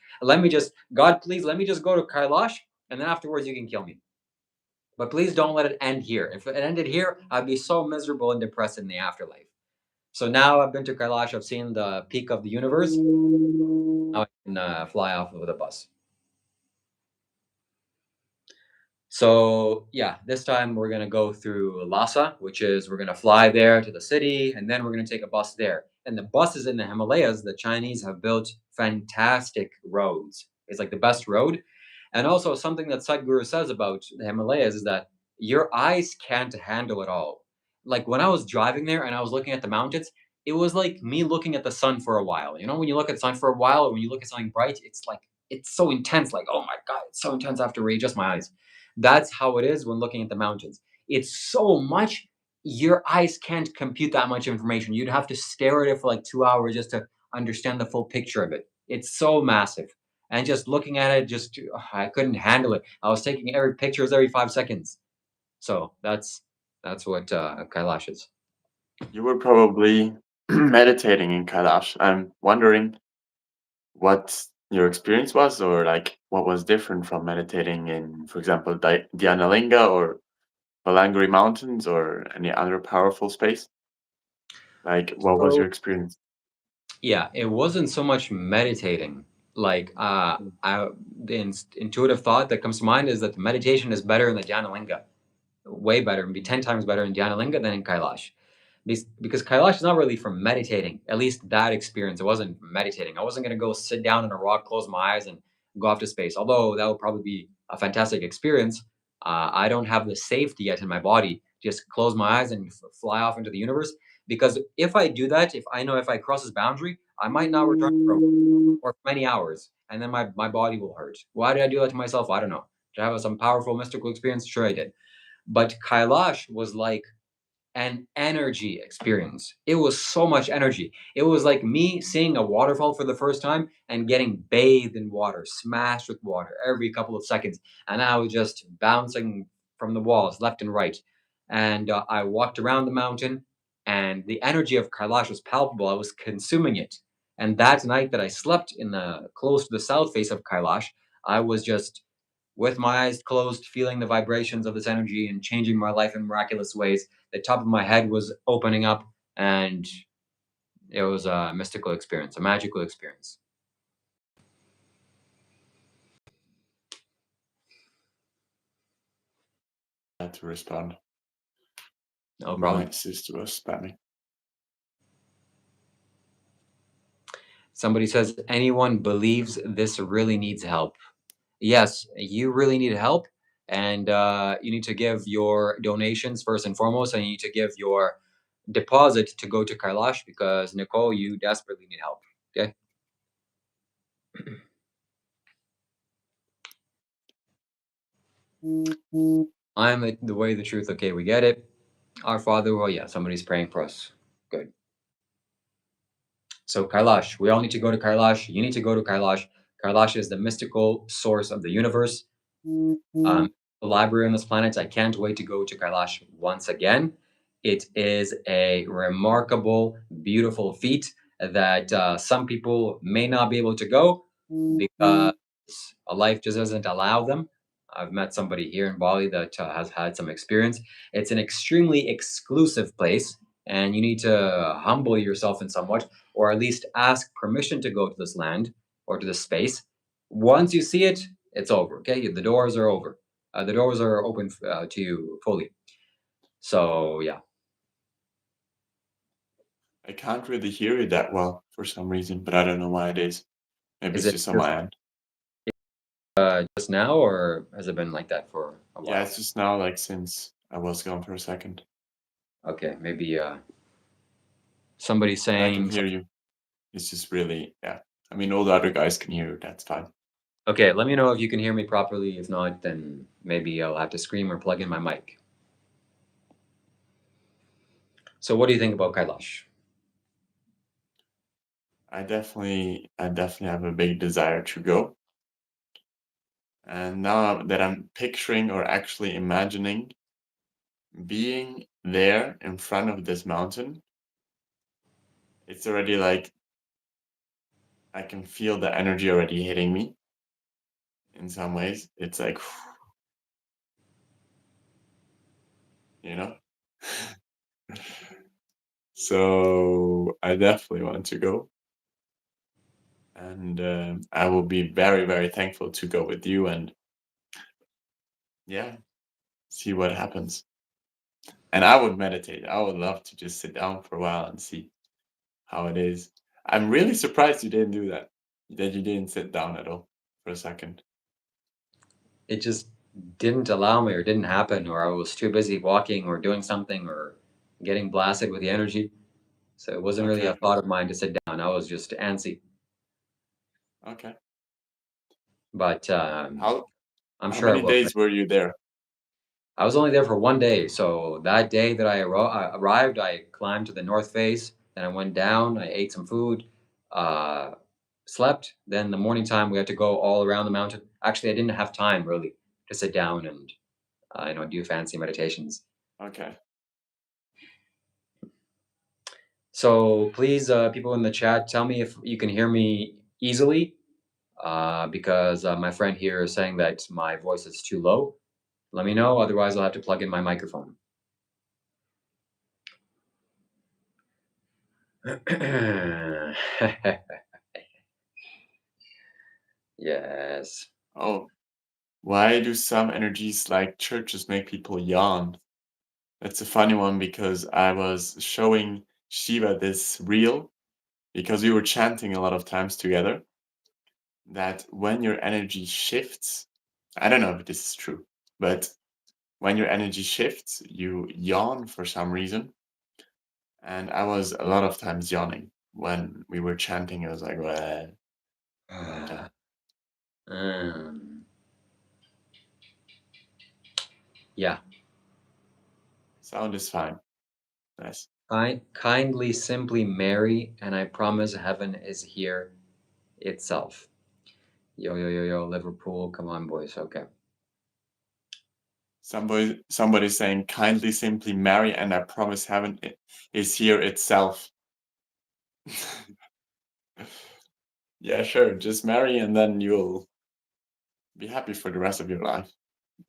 God, please, let me just go to Kailash, and then afterwards you can kill me. But please don't let it end here. If it ended here, I'd be so miserable and depressed in the afterlife. So now I've been to Kailash. I've seen the peak of the universe. Now I can fly off with a bus. So yeah, this time we're gonna go through Lhasa, which is we're gonna fly there to the city, and then we're gonna take a bus there. And the buses in the Himalayas, the Chinese have built fantastic roads. It's like the best road. And also something that Sadhguru says about the Himalayas is that your eyes can't handle it all. Like when I was driving there and I was looking at the mountains, it was like me looking at the sun for a while. You know, when you look at the sun for a while, or when you look at something bright, it's like it's so intense. Like, oh my God, it's so intense. I have to readjust my eyes. That's how it is when looking at the mountains. It's so much, your eyes can't compute that much information. You'd have to stare at it for like 2 hours just to understand the full picture of it. It's so massive. And just looking at it, just I couldn't handle it. I was taking every pictures every 5 seconds. So that's what Kailash is. You were probably meditating in Kailash. I'm wondering what your experience was, or like what was different from meditating in, for example, Dhyanalinga or Balangri Mountains or any other powerful space? Like, what was your So experience? yeah, it wasn't so much meditating. Like the intuitive thought that comes to mind is that meditation is better in the Janalinga, way better, maybe 10 times better in Janalinga than in Kailash. Because Kailash is not really for meditating. At least that experience, it wasn't meditating. I wasn't going to go sit down on a rock, close my eyes, and go off to space. Although that would probably be a fantastic experience. I don't have the safety yet in my body. Just close my eyes and fly off into the universe. Because if I do that, if I know if I cross this boundary, I might not return for a week or for many hours, and then my body will hurt. Why did I do that to myself? I don't know. Did I have some powerful mystical experience? Sure, I did. But Kailash was like an energy experience. It was so much energy. It was like me seeing a waterfall for the first time and getting bathed in water, smashed with water every couple of seconds. And I was just bouncing from the walls left and right. And I walked around the mountain, and the energy of Kailash was palpable. I was consuming it. And that night that I slept in the close to the south face of Kailash, I was just with my eyes closed, feeling the vibrations of this energy and changing my life in miraculous ways. The top of my head was opening up, and it was a mystical experience, a magical experience. To respond. No My problem. sister was spamming. Somebody says, anyone believes this really needs help. Yes, you really need help. And you need to give your donations first and foremost, and you need to give your deposit to go to Kailash because, Nicole, you desperately need help. Okay. I'm the way, the truth. Okay, we get it. Our Father, well, yeah, somebody's praying for us. Good. So Kailash, we all need to go to Kailash. You need to go to Kailash. Kailash is the mystical source of the universe. The library on this planet. I can't wait to go to Kailash once again. It is a remarkable, beautiful feat that some people may not be able to go because a life just doesn't allow them. I've met somebody here in Bali that has had some experience. It's an extremely exclusive place, and you need to humble yourself in somewhat, or at least ask permission to go to this land or to this space. Once you see it, it's over. Okay, the doors are over. The doors are open to you fully. So yeah, I can't really hear you that well for some reason, but I don't know why it is. Maybe Is it's it just on my end. just now, or has it been like that for a Yeah, while? it's just now, like, since I was gone for a second, Okay, maybe somebody but I can saying. hear you. It's just really, yeah. I mean, all the other guys can hear you. That's fine. Okay, let me know if you can hear me properly. If not, then maybe I'll have to scream or plug in my mic. So, what do you think about Kailash? I definitely have a big desire to go. And now that I'm picturing or actually imagining being there in front of this mountain, it's already like I can feel the energy already hitting me in some ways. It's like, you know? So I definitely want to go. And I will be very, very thankful to go with you and, yeah, see what happens. And I would meditate. I would love to just sit down for a while and see how it is. I'm really surprised you didn't do that. That you didn't sit down at all for a second. It just didn't allow me, or didn't happen, or I was too busy walking or doing something or getting blasted with the energy. So, it wasn't really a Okay. thought of mine to sit down. I was just antsy. Okay. But How I'm how sure I many will. days were you there? I was only there for one day. So that day that I arrived, I climbed to the north face. Then I went down. I ate some food, uh, slept. Then the morning time, we had to go all around the mountain. Actually, I didn't have time really to sit down and do fancy meditations. Okay. So please, people in the chat, tell me if you can hear me easily, because my friend here is saying that my voice is too low. Let me know. Otherwise, I'll have to plug in my microphone. Yes. Oh, why do some energies like churches make people yawn? That's a funny one because I was showing Shiva this reel because we were chanting a lot of times together that when your energy shifts, I don't know if this is true, but when your energy shifts, you yawn for some reason. And I was a lot of times yawning when we were chanting. It was like, "Wah," like that. Um, yeah. Sound is fine. Nice. Kindly, simply Mary, and I promise heaven is here itself. Yo, yo, yo, yo, Liverpool. Come on, boys. Okay. Somebody's saying, kindly simply marry, and I promise heaven is here itself. Yeah, sure. Just marry, and then you'll be happy for the rest of your life.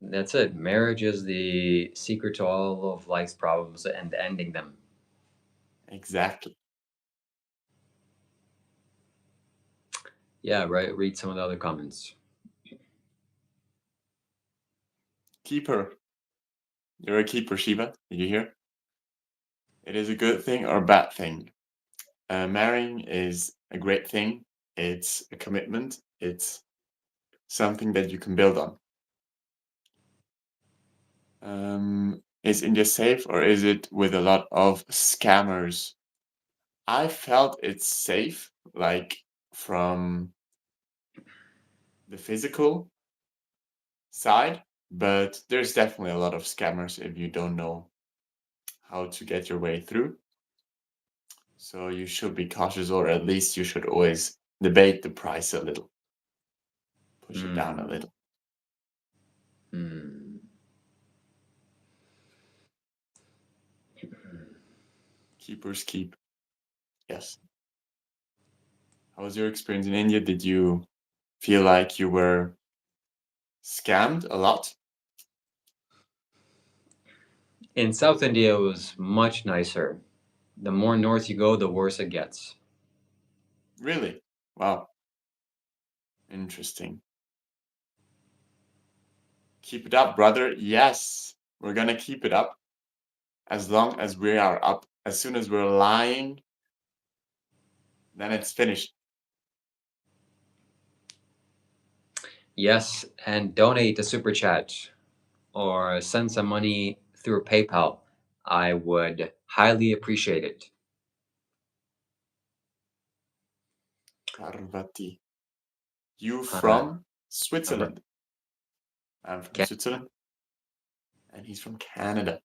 That's it. Marriage is the secret to all of life's problems and ending them. Exactly. Yeah, right. Read some of the other comments. Keeper. You're a keeper, Shiva. Did you hear? It is a good thing or a bad thing. Marrying is a great thing. It's a commitment. It's something that you can build on. Is India safe or is it with a lot of scammers? I felt it's safe, like from the physical side, but there's definitely a lot of scammers if you don't know how to get your way through. So you should be cautious, or at least you should always debate the price a little, push it down a Hmm. little. Hmm. Keepers keep. Yes. How was your experience in India? Did you feel like you were scammed a lot? In South India, it was much nicer. The more north you go, the worse it gets. Really? Wow. Interesting. Keep it up, brother. Yes, we're gonna keep it up as long as we are up. As soon as we're lying Then it's finished. Yes, and donate a super chat or send some money through PayPal. I would highly appreciate it. Parvati. You Uh, from I'm from Switzerland? I'm from Ca- Switzerland, and he's from Canada.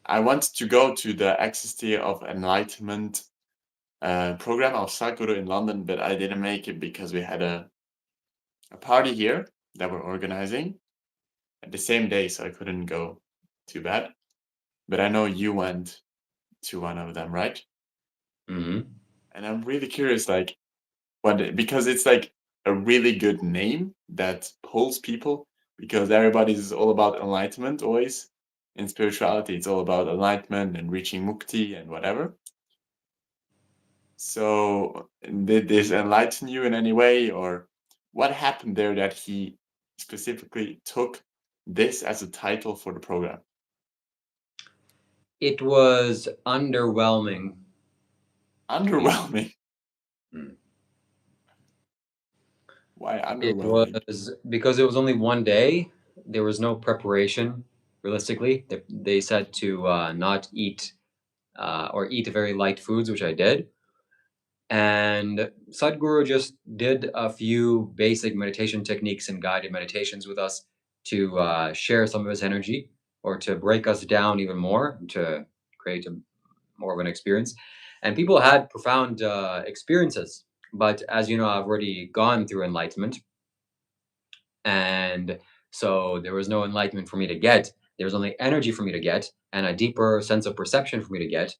I wanted to go to the Ecstasy of Enlightenment program of Sadhguru in London, but I didn't make it because we had a party here that we're organizing at the same day, so I couldn't go. Too bad. But I know you went to one of them, right? Mhm. And I'm really curious, like, because it's like a really good name that pulls people, because everybody's all about enlightenment always. In spirituality, it's all about enlightenment and reaching mukti and whatever. So, did this enlighten you in any way, or what happened there that he specifically took this as a title for the program? It was underwhelming. He, Underwhelming. mm. Why It underwhelming? was because it was only one day. There was no preparation. Realistically, they said to not eat or eat very light foods, which I did. And Sadhguru just did a few basic meditation techniques and guided meditations with us to share some of his energy or to break us down even more to create more of an experience. And people had profound experiences. But as you know, I've already gone through enlightenment. And so there was no enlightenment for me to get. There was only energy for me to get and a deeper sense of perception for me to get.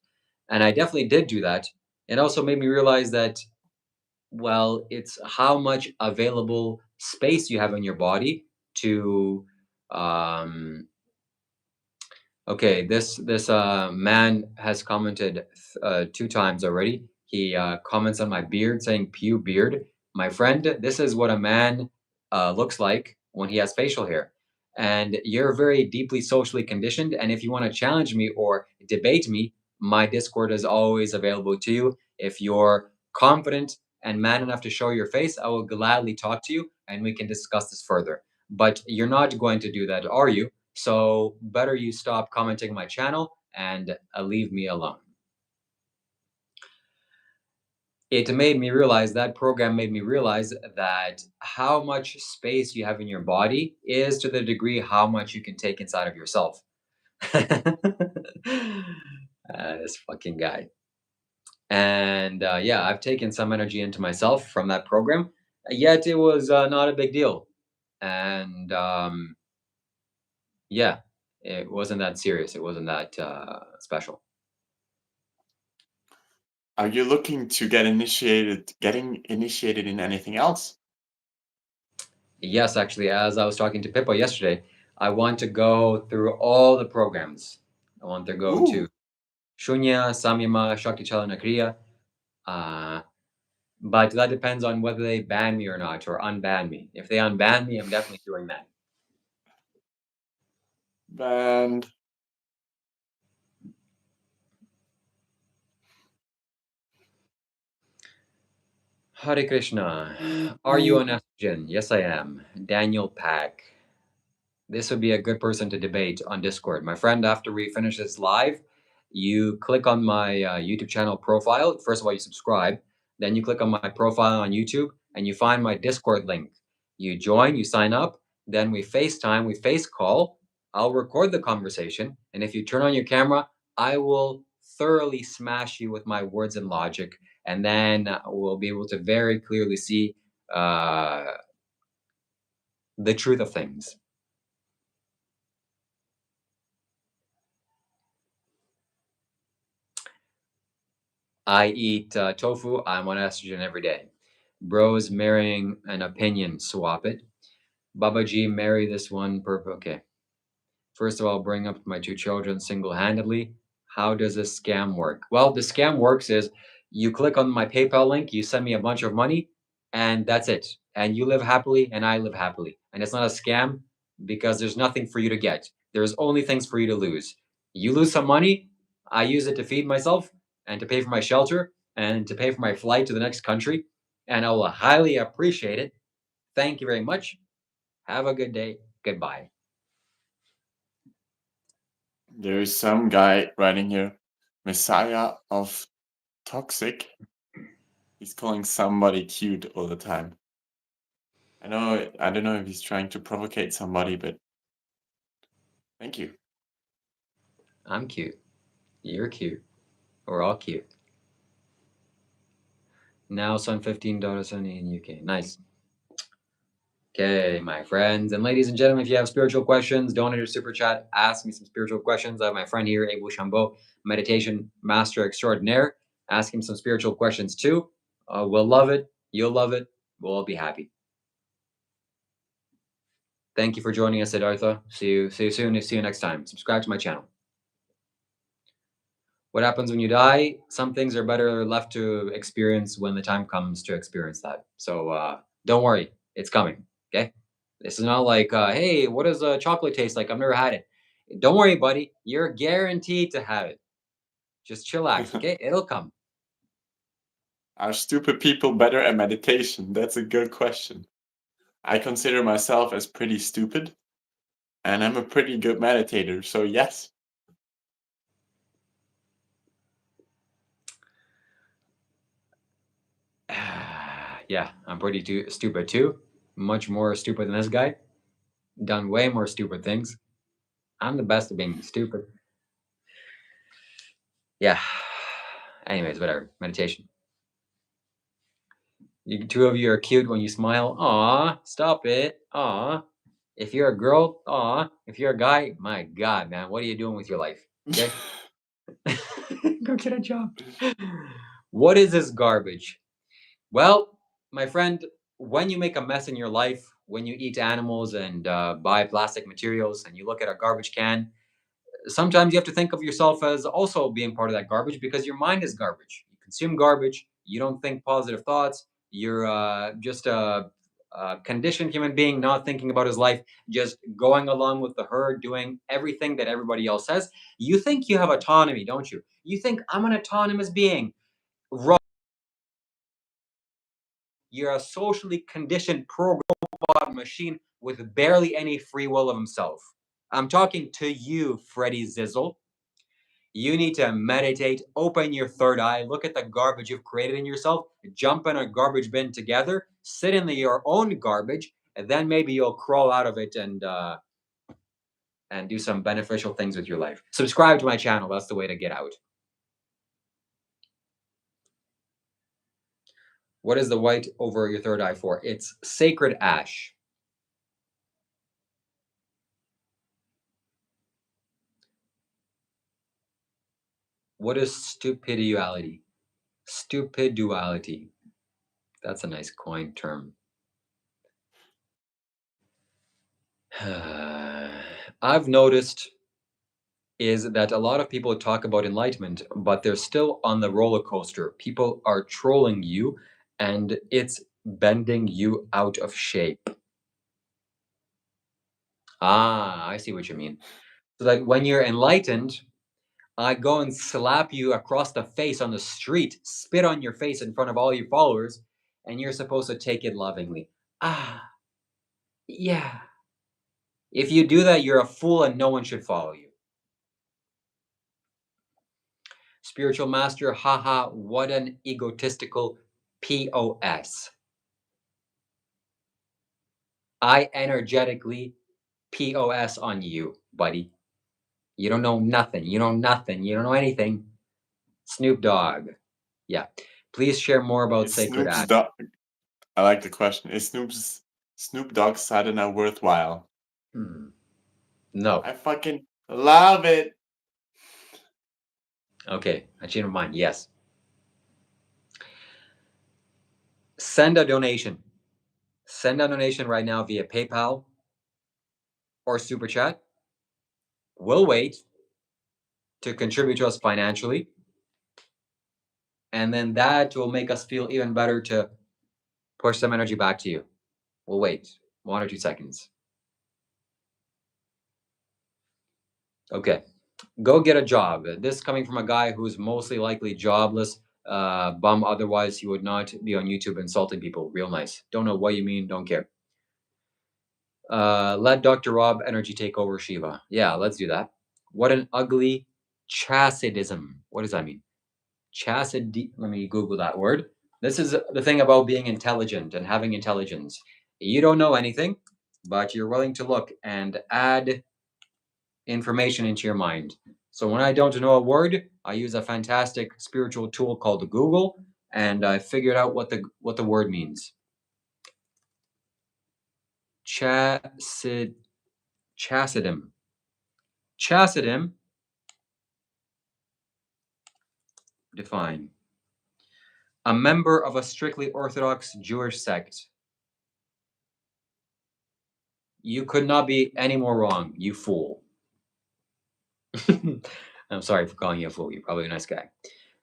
And I definitely did do that. It also made me realize that well, it's how much available space you have in your body to um, okay, this man has commented 2 times already. He comments on my beard saying "pew beard." My friend, this is what a man looks like when he has facial hair. And you're very deeply socially conditioned. And if you want to challenge me or debate me, my Discord is always available to you. If you're confident and man enough to show your face, I will gladly talk to you and we can discuss this further. But you're not going to do that, are you? So better you stop commenting my channel and leave me alone. It made me realize that program made me realize that how much space you have in your body is to the degree how much you can take inside of yourself. This fucking guy. And yeah, I've taken some energy into myself from that program, yet it was not a big deal. And yeah, it wasn't that serious. It wasn't that special. Are you looking to getting initiated in anything else? Yes, actually, as I was talking to Pippa yesterday, I want to go through all the programs. I want to go to Ooh, Shunya, Samyama, Shakti Chalana Kriya. Uh, but that depends on whether they ban me or not, or unban me. If they unban me, I'm definitely doing that. band. Hare Krishna. Are you an estrogen? Yes, I am. Daniel Pack. This would be a good person to debate on Discord. My friend, after we finish this live, you click on my YouTube channel profile. First of all, you subscribe. Then you click on my profile on YouTube and you find my Discord link. You join, you sign up. Then we FaceTime, we face call. I'll record the conversation. And if you turn on your camera, I will thoroughly smash you with my words and logic. And then we'll be able to very clearly see uh, the truth of things. I eat tofu. I'm on estrogen every day. Bros marrying an opinion. Swap it. Baba G, marry this one. Okay. First of all, bring up my 2 children single handedly. How does this scam work? Well, the scam works is you click on my PayPal link, you send me a bunch of money, and that's it. And you live happily, and I live happily. And it's not a scam because there's nothing for you to get. There's only things for you to lose. You lose some money, I use it to feed myself and to pay for my shelter and to pay for my flight to the next country. And I will highly appreciate it. Thank you very much. Have a good day. Goodbye. There is some guy writing here, Messiah of Toxic. He's calling somebody cute all the time. I don't know if he's trying to provocate somebody, but thank you. I'm cute. You're cute. We're all cute. Now Sun 15.70 in UK. Nice. Okay, my friends and ladies and gentlemen, if you have spiritual questions, donate or super chat, ask me some spiritual questions. I have my friend here, Abel Chambeau, meditation master extraordinaire. Ask him some spiritual questions too. We'll love it. You'll love it. We'll all be happy. Thank you for joining us, Siddhartha. See you soon. See you next time. Subscribe to my channel. What happens when you die? Some things are better left to experience when the time comes to experience that. So don't worry, it's coming. Okay. This is not like, hey, what does chocolate taste like? I've never had it. Don't worry, buddy. You're guaranteed to have it. Just chillax, okay? It'll come. Are stupid people better at meditation? That's a good question. I consider myself as pretty stupid, and I'm a pretty good meditator, so yes. Yeah, I'm pretty stupid too. Much more stupid than this guy. Done way more stupid things. I'm the best at being stupid. Yeah. Anyways, whatever. Meditation. You two of you are cute when you smile. Aw, stop it. Aw. If you're a girl, aw. If you're a guy, my God, man, what are you doing with your life? Okay? Go get a job. What is this garbage? Well, my friend, when you make a mess in your life, when you eat animals and buy plastic materials and you look at a garbage can, sometimes you have to think of yourself as also being part of that garbage because your mind is garbage. You consume garbage. You don't think positive thoughts. You're just a conditioned human being, not thinking about his life, just going along with the herd, doing everything that everybody else says. You think you have autonomy, don't you? You think I'm an autonomous being. Wrong. You're a socially conditioned program machine with barely any free will of himself. I'm talking to you, Freddie Zizzle. You need to meditate, open your third eye, look at the garbage you've created in yourself, jump in a garbage bin together, sit in your own garbage, and then maybe you'll crawl out of it and do some beneficial things with your life. Subscribe to my channel. That's the way to get out. What is the white over your third eye for? It's sacred ash. What is stupidity? Stupidity. That's a nice coin term. I've noticed is that a lot of people talk about enlightenment, but they're still on the roller coaster. People are trolling you, and it's bending you out of shape. Ah, I see what you mean. So, like when you're enlightened, I go and slap you across the face on the street, spit on your face in front of all your followers, and you're supposed to take it lovingly. Ah, yeah. If you do that, you're a fool and no one should follow you. Spiritual master, haha, what an egotistical POS. I energetically POS on you, buddy. You don't know nothing. You know nothing. You don't know anything. Snoop Dogg. Yeah. Please share more about Is Sacred Snoop's Act. dog? I like the question. Is Snoop Dogg's sadhana worthwhile? No. I fucking love it. Okay. I changed my mind. Yes. Send a donation. Send a donation right now via PayPal or Super Chat. We'll wait to contribute to us financially. And then that will make us feel even better to push some energy back to you. We'll wait 1 or 2 seconds. Okay. Go get a job. This coming from a guy who's mostly likely jobless, bum. Otherwise, he would not be on YouTube insulting people. Real nice. Don't know what you mean. Don't care. Let Dr. Rob energy take over Shiva. Yeah, let's do that. What an ugly chassidism. What does that mean? Chassid. Let me Google that word. This is the thing about being intelligent and having intelligence. You don't know anything, but you're willing to look and add information into your mind. So when I don't know a word, I use a fantastic spiritual tool called Google, and I figured out what the word means. Chassid chassidim. Chassidim define a member of a strictly Orthodox Jewish sect. You could not be any more wrong, you fool. I'm sorry for calling you a fool. You're probably a nice guy.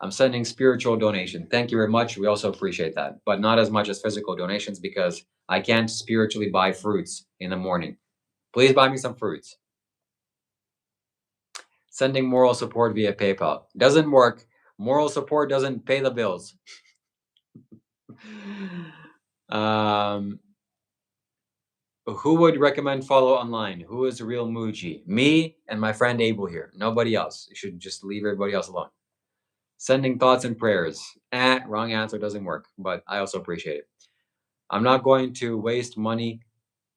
I'm sending spiritual donation. Thank you very much. We also appreciate that, but not as much as physical donations because I can't spiritually buy fruits in the morning. Please buy me some fruits. Sending moral support via PayPal doesn't work. Moral support doesn't pay the bills. um, who would recommend follow online? Who is a real Muji? Me and my friend Abel here. Nobody else. You should just leave everybody else alone. Sending thoughts and prayers. Wrong answer doesn't work, but I also appreciate it. I'm not going to waste money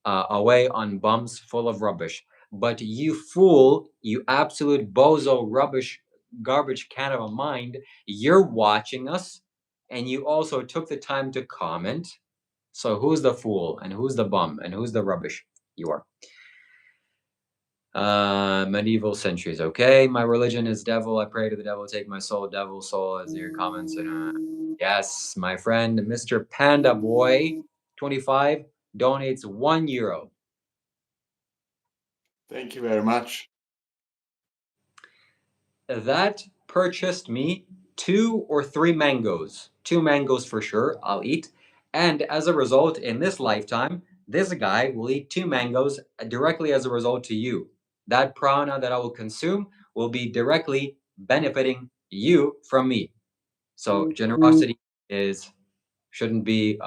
away on bums full of rubbish. But you fool, you absolute bozo rubbish garbage can of a mind, you're watching us and you also took the time to comment. So who's the fool and who's the bum and who's the rubbish? You are. Medieval centuries. Okay, my religion is devil. I pray to the devil. Take my soul, devil soul. As your comments and yes, my friend, Mr. Panda Boy, 25 donates €1. Thank you very much. That purchased me 2 or 3 mangoes. 2 mangoes for sure. I'll eat. And as a result, in this lifetime, this guy will eat 2 mangoes directly as a result to you. That prana that I will consume will be directly benefiting you from me. So generosity is shouldn't be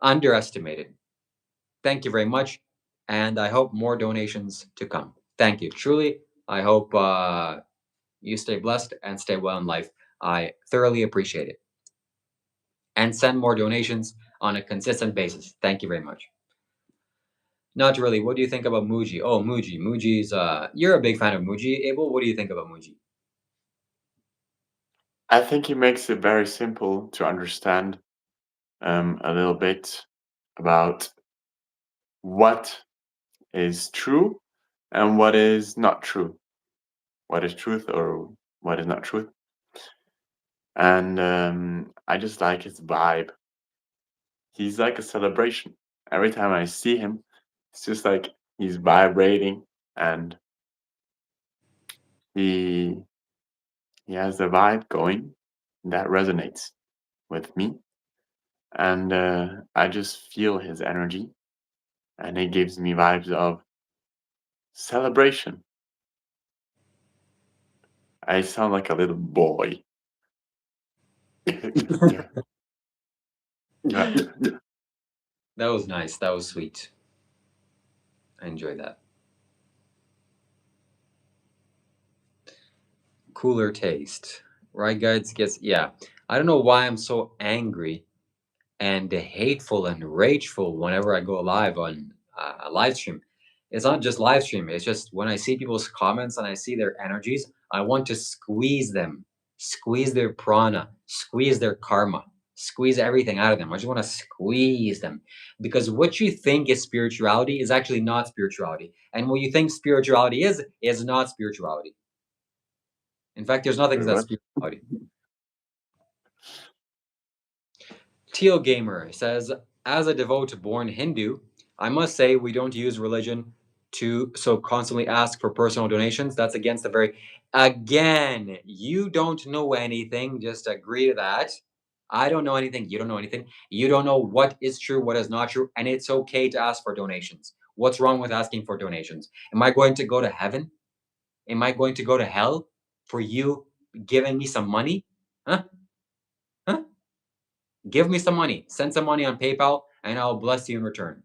underestimated. Thank you very much, and I hope more donations to come. Thank you. Truly, I hope you stay blessed and stay well in life. I thoroughly appreciate it. And send more donations on a consistent basis. Thank you very much. Not really. What do you think about Muji? Oh, Muji. Muji's you're a big fan of Muji, Abel. What do you think about Muji? I think he makes it very simple to understand a little bit about what is true and what is not true, what is truth or what is not truth. And I just like his vibe. He's like a celebration. Every time I see him, it's just like he's vibrating and he he has a vibe going that resonates with me. And I just feel his energy and it gives me vibes of celebration. I sound like a little boy. Yeah. Yeah. That was nice. That was sweet. I enjoyed that. Cooler taste. Right, guys? Guess yeah. I don't know why I'm so angry and hateful and rageful whenever I go live on a live stream. It's not just live stream. It's just when I see people's comments and I see their energies, I want to squeeze them, squeeze their prana, squeeze their karma, squeeze everything out of them. I just want to squeeze them because what you think is spirituality is actually not spirituality, and what you think spirituality is not spirituality. In fact, there's nothing Wait, that's what? spirituality. Teal Gamer says, as a devout born Hindu, I must say we don't use religion to so constantly ask for personal donations. That's against the very again, you don't know anything. Just agree to that. I don't know anything. You don't know anything. You don't know what is true, what is not true, and it's okay to ask for donations. What's wrong with asking for donations? Am I going to go to heaven? Am I going to go to hell for you giving me some money? Huh? Huh? Give me some money. Send some money on PayPal and I'll bless you in return.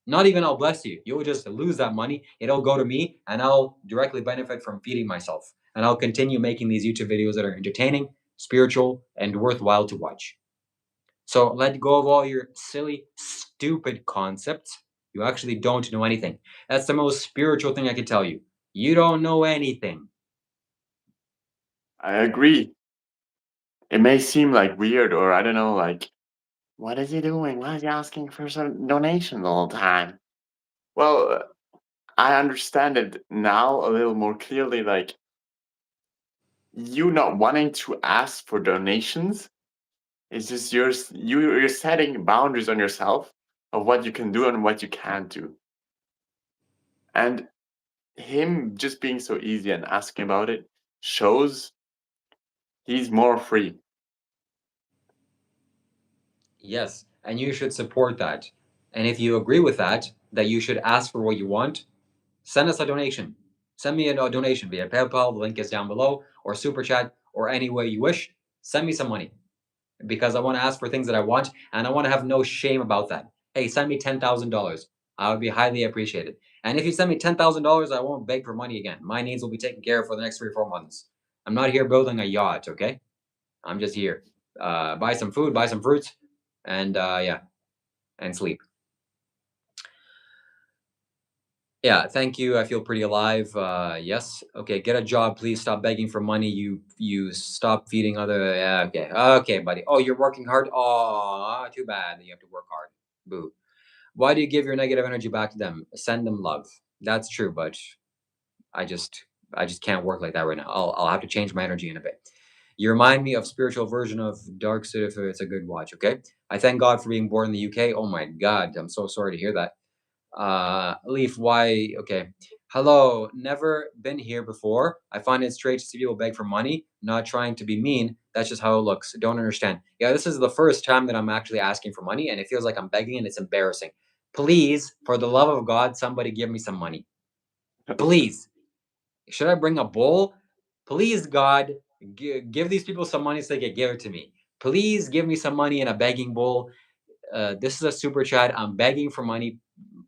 Not even I'll bless you. You'll just lose that money. It'll go to me and I'll directly benefit from feeding myself. And I'll continue making these YouTube videos that are entertaining, spiritual, and worthwhile to watch. So let go of all your silly, stupid concepts. You actually don't know anything. That's the most spiritual thing I can tell you. You don't know anything. I agree. It may seem like weird, or I don't know, like, what is he doing? Why is he asking for some donation all the time? Well, I understand it now a little more clearly. Like, you not wanting to ask for donations is just you're setting boundaries on yourself of what you can do and what you can't do. And him just being so easy and asking about it shows he's more free. Yes, and you should support that. And if you agree with that, that you should ask for what you want, send us a donation. Send me a donation via PayPal. The link is down below, or Super Chat, or any way you wish. Send me some money because I want to ask for things that I want, and I want to have no shame about that. Hey, send me $10,000. I would be highly appreciated. And if you send me $10,000, I won't beg for money again. My needs will be taken care of for the next 3 or 4 months. I'm not here building a yacht, okay? I'm just here. Buy some food, buy some fruits, and yeah, and sleep. Yeah, thank you. I feel pretty alive. Yes. Okay, get a job, please. Stop begging for money. You stop feeding other. Yeah. Okay. Okay, buddy. Oh, you're working hard. Oh, too bad that you have to work hard. Boo. Why do you give your negative energy back to them? Send them love. That's true, but I just I just can't work like that right now. I'll have to change my energy in a bit. You remind me of spiritual version of Dark City if it's a good watch. Okay. I thank God for being born in the UK. Oh my God, I'm so sorry to hear that. Leaf, why? Okay. Hello, never been here before. I find it strange to see people beg for money, not trying to be mean. That's just how it looks. Don't understand. Yeah, this is the first time that I'm actually asking for money, and it feels like I'm begging, and it's embarrassing. Please, for the love of God, somebody give me some money. Please. Should I bring a bowl? Please, God, give these people some money so they can give it to me. Please give me some money in a begging bowl. This is a super chat. I'm begging for money.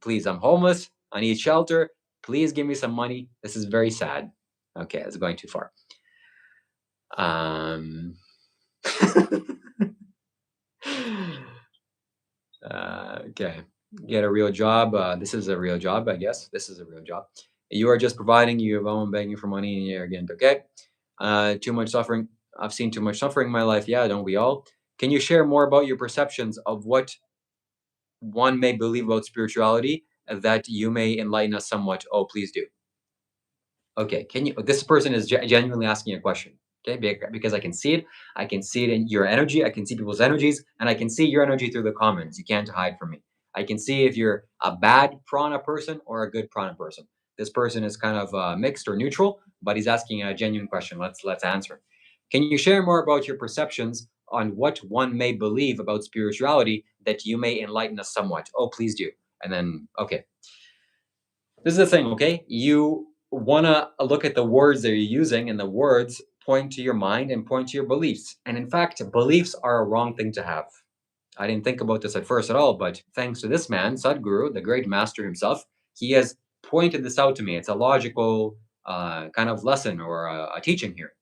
Please, I'm homeless. I need shelter. Please give me some money. This is very sad. Okay, it's going too far. Um, okay, get a real job. This is a real job, I guess. This is a real job. You are just providing. You have own begging for money, and you're again okay. Too much suffering. I've seen too much suffering in my life. Yeah, don't we all? Can you share more about your perceptions of what one may believe about spirituality that you may enlighten us somewhat? Oh, please do. Okay, can you? This person is genuinely asking a question. Okay, because I can see it. I can see it in your energy. I can see people's energies, and I can see your energy through the comments. You can't hide from me. I can see if you're a bad prana person or a good prana person. This person is kind of mixed or neutral, but he's asking a genuine question. Let's answer. Can you share more about your perceptions on what one may believe about spirituality that you may enlighten us somewhat? Oh, please do. And then, okay, this is the thing, okay? You want to look at the words that you're using, and the words point to your mind and point to your beliefs. And in fact, beliefs are a wrong thing to have. I didn't think about this at first at all, but thanks to this man, Sadhguru, the great master himself, he has pointed this out to me. It's a logical kind of lesson or a teaching here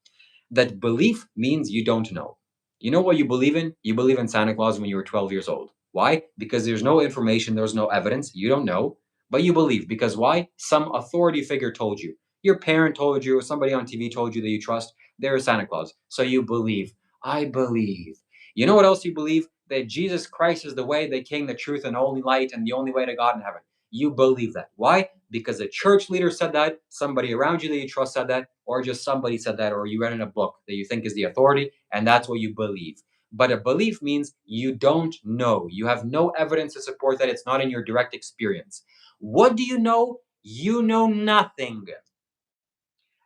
that belief means you don't know. You know what you believe in? You believe in Santa Claus when you were 12 years old. Why? Because there's no information, there's no evidence, you don't know, but you believe. Because why? Some authority figure told you. Your parent told you, or somebody on TV told you that you trust, there is Santa Claus. So you believe. I believe. You know what else you believe? That Jesus Christ is the way, the King, the truth, and only light, and the only way to God in heaven. You believe that. Why? Because a church leader said that, somebody around you that you trust said that, or just somebody said that, or you read in a book that you think is the authority, and that's what you believe. But a belief means you don't know. You have no evidence to support that. It's not in your direct experience. What do you know? You know nothing.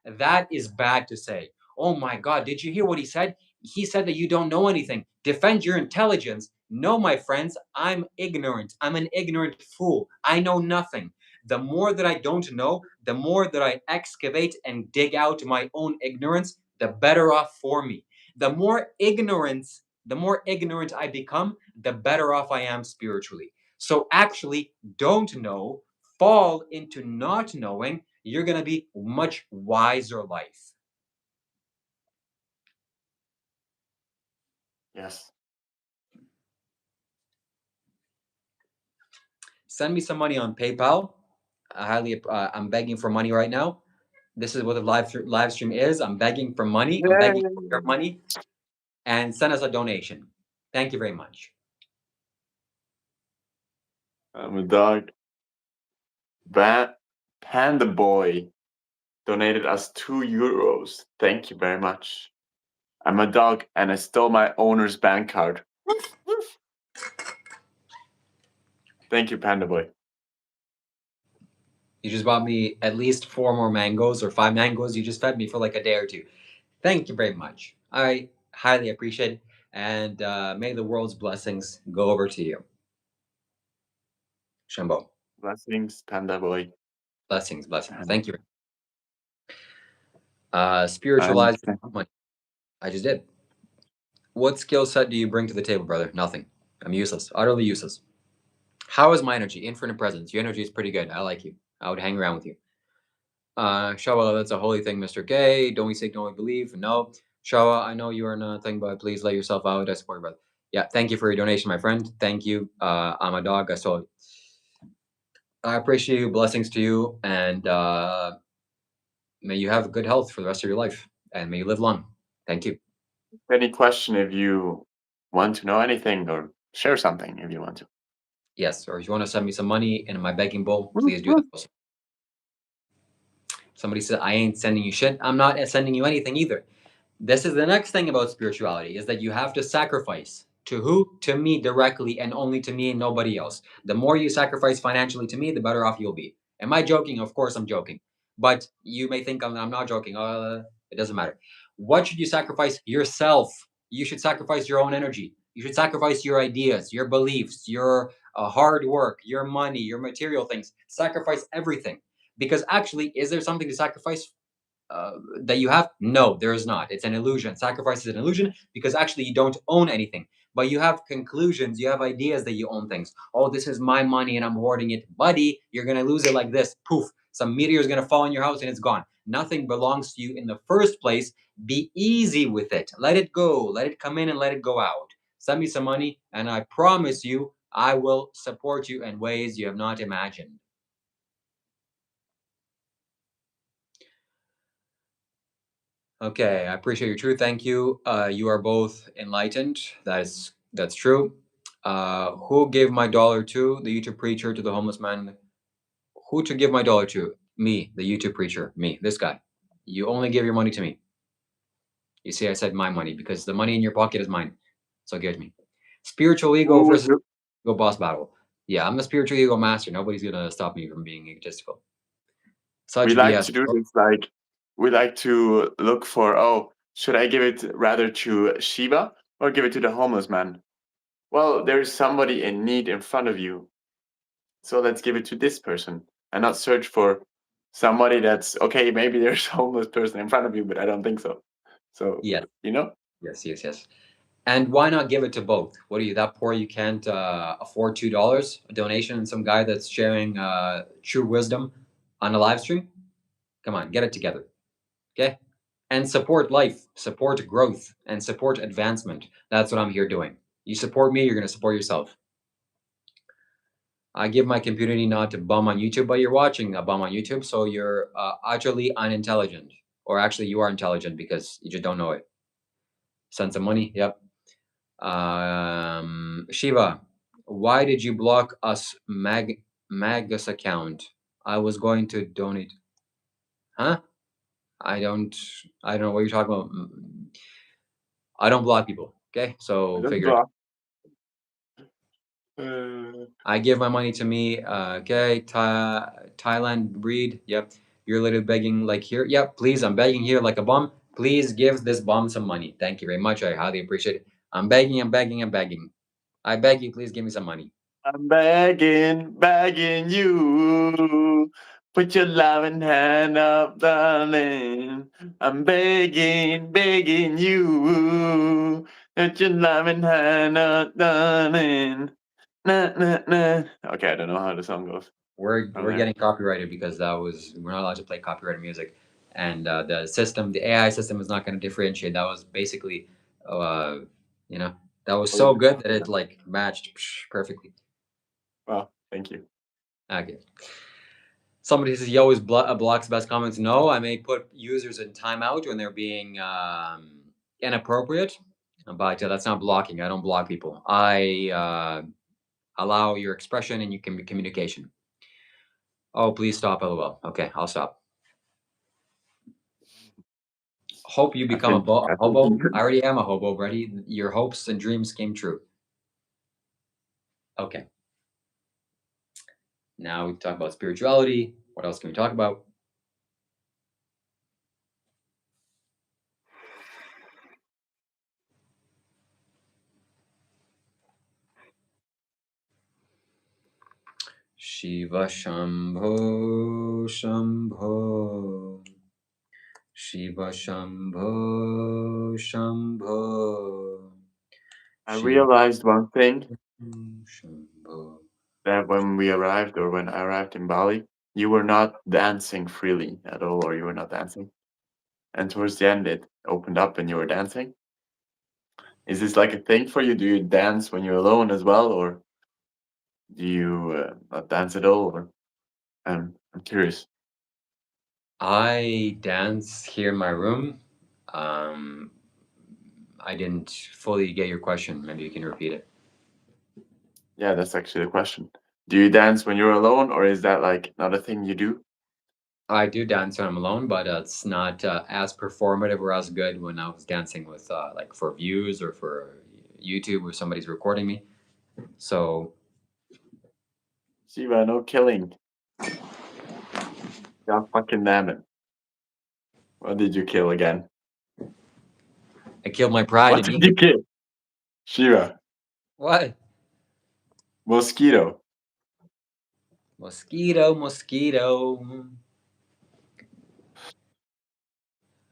That is bad to say. Oh my God, did you hear what he said? He said that you don't know anything. Defend your intelligence. No, my friends, I'm ignorant. I'm an ignorant fool. I know nothing. The more that I don't know, the more that I excavate and dig out my own ignorance, the better off for me. The more ignorant I become, the better off I am spiritually. So actually, don't know, fall into not knowing, you're going to be much wiser life. Yes. Send me some money on PayPal. I'm begging for money right now. This is what the live stream is. I'm begging for money. I'm begging for your Yay! money, and send us a donation. Thank you very much. I'm a dog. Panda Boy donated us €2. Thank you very much. I'm a dog and I stole my owner's bank card. Thank you, Panda Boy. You just bought me at least 4 more mangoes or 5 mangoes. You just fed me for like a day or two. Thank you very much. I highly appreciate it. And may the world's blessings go over to you. Shambo. Blessings, Panda Boy. Blessings, blessings. And Thank you. I'm Spiritualized money. I just did. What skill set do you bring to the table, brother? Nothing. I'm useless. Utterly useless. How is my energy? Infinite presence. Your energy is pretty good. I like you. I would hang around with you. Shawa, that's a holy thing, Mr. Gay. Don't we seek, don't we believe? No. Shawa, I know you are nothing, but please let yourself out. I support you, brother. Yeah, thank you for your donation, my friend. Thank you. I'm a dog. I saw it. I appreciate you. Blessings to you. And may you have good health for the rest of your life. And may you live long. Thank you. any question if you want to know anything or share something if you want to. Yes, or if you want to send me some money in my begging bowl, Woo, please do that woo. also. Somebody said, I ain't sending you shit. I'm not sending you anything either. This is the next thing about spirituality is that you have to sacrifice. To who? To me directly and only to me and nobody else. The more you sacrifice financially to me, the better off you'll be. Am I joking? Of course I'm joking. But you may think I'm not joking. It doesn't matter. What should you sacrifice? Yourself. You should sacrifice your own energy. You should sacrifice your ideas, your beliefs, your hard work, your money, your material things. Sacrifice everything. Because actually, is there something to sacrifice that you have? No, there is not. It's an illusion. Sacrifice is an illusion because actually you don't own anything. But you have conclusions, you have ideas that you own things. Oh, this is my money and I'm hoarding it. Buddy, you're going to lose it like this. Poof. Some meteor is going to fall in your house and it's gone. Nothing belongs to you in the first place. Be easy with it. Let it go. Let it come in and let it go out. Send me some money and I promise you, I will support you in ways you have not imagined. Okay, I appreciate your truth. Thank you. You are both enlightened. That's true. Who gave my dollar to? The YouTube preacher, to the homeless man? Who to give my dollar to? Me, the YouTube preacher. Me, this guy. You only give your money to me. You see, I said my money because the money in your pocket is mine. So give it to me. Spiritual ego Who would versus you? ego boss battle. Yeah, I'm a spiritual ego master. Nobody's gonna stop me from being egotistical. We Such like BS. to do this like we like to look for, oh, should I give it rather to Shiva or give it to the homeless man? Well, there's somebody in need in front of you. So let's give it to this person and not search for somebody that's okay, maybe there's a homeless person in front of you, but I don't think so. So, Yes, you know? yes, yes, yes. And why not give it to both? What are you, that poor you can't afford $2 a donation and some guy that's sharing true wisdom on a live stream? Come on, get it together. Okay? And support life, support growth, and support advancement. That's what I'm here doing. You support me, you're going to support yourself. I give my community not to bum on YouTube, but you're watching a bum on YouTube, so you're utterly unintelligent. Or actually, you are intelligent because you just don't know it. Send some money. Yep. Shiva, why did you block us Magus account? I was going to donate. Huh? I don't I don't know what you're talking about. I don't block people. Okay? I So don't figure it out. block. Uh, I give my money to me. Okay, Thailand breed. Yep. You're literally begging like here. Yep, please, I'm begging here like a bum. Please give this bum some money. Thank you very much. I highly appreciate it. I'm begging, I'm begging, I'm begging. I beg you, please give me some money. I'm begging, begging you. Put your loving hand up, darling. I'm begging, begging you. Put your loving hand up, darling. Nah, nah, nah. Okay, I don't know how the song goes from We're there. getting copyrighted because that was we're not allowed to play copyrighted music, and the AI system is not going to differentiate. That was basically, uh, you know, that was What is so it? good that it like matched perfectly. Well, thank you. Okay. Somebody says he always blocks best comments. No, I may put users in timeout when they're being inappropriate, but that's not blocking. I don't block people. I allow your expression and you can communication. Oh, please stop, LOL. Okay, I'll stop. Hope you become a I think hobo. I already am a hobo, buddy. Your hopes and dreams came true. Okay, now we talk about spirituality. What else can we talk about? Shiva Shambho Shambho. Shiva Shambho Shambho. I Shiva realized one thing Shambho. that when we arrived or when I arrived in Bali, you were not dancing freely at all, or you were not dancing. And towards the end, it opened up and you were dancing. Is this like a thing for you? Do you dance when you're alone as well, or do you not dance at all? Or I'm curious. I dance here in my room. Um, I didn't fully get your question. Maybe you can repeat it. Yeah, that's actually the question. Do you dance when you're alone, or is that like not a thing you do? I do dance when I'm alone, but it's not as performative or as good when I was dancing with like for views or for YouTube or somebody's recording me. So Shiva, no killing. God fucking damn it. What did you kill again? I killed my pride What in did me. you kill? Shiva. What? Mosquito. Mosquito, mosquito.